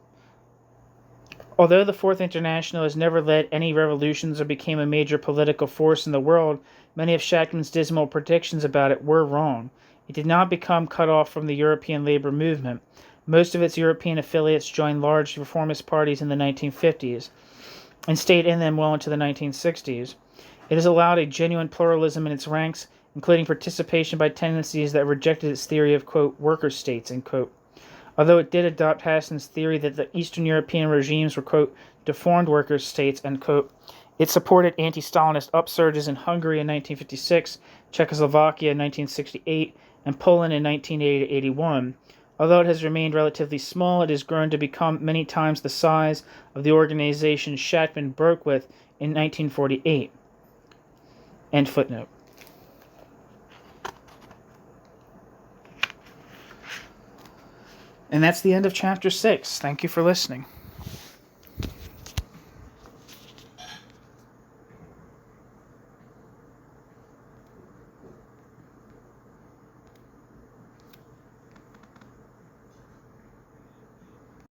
Although the Fourth International has never led any revolutions or became a major political force in the world, many of Shachtman's dismal predictions about it were wrong. It did not become cut off from the European labor movement. Most of its European affiliates joined large reformist parties in the 1950s and stayed in them well into the 1960s. It has allowed a genuine pluralism in its ranks, including participation by tendencies that rejected its theory of, quote, worker states, end quote. Although it did adopt Hassan's theory that the Eastern European regimes were, quote, deformed worker states, end quote, it supported anti-Stalinist upsurges in Hungary in 1956, Czechoslovakia in 1968, and Poland in 1980-81. Although it has remained relatively small, it has grown to become many times the size of the organization Shachtman broke with in 1948. End footnote. And that's the end of Chapter 6. Thank you for listening.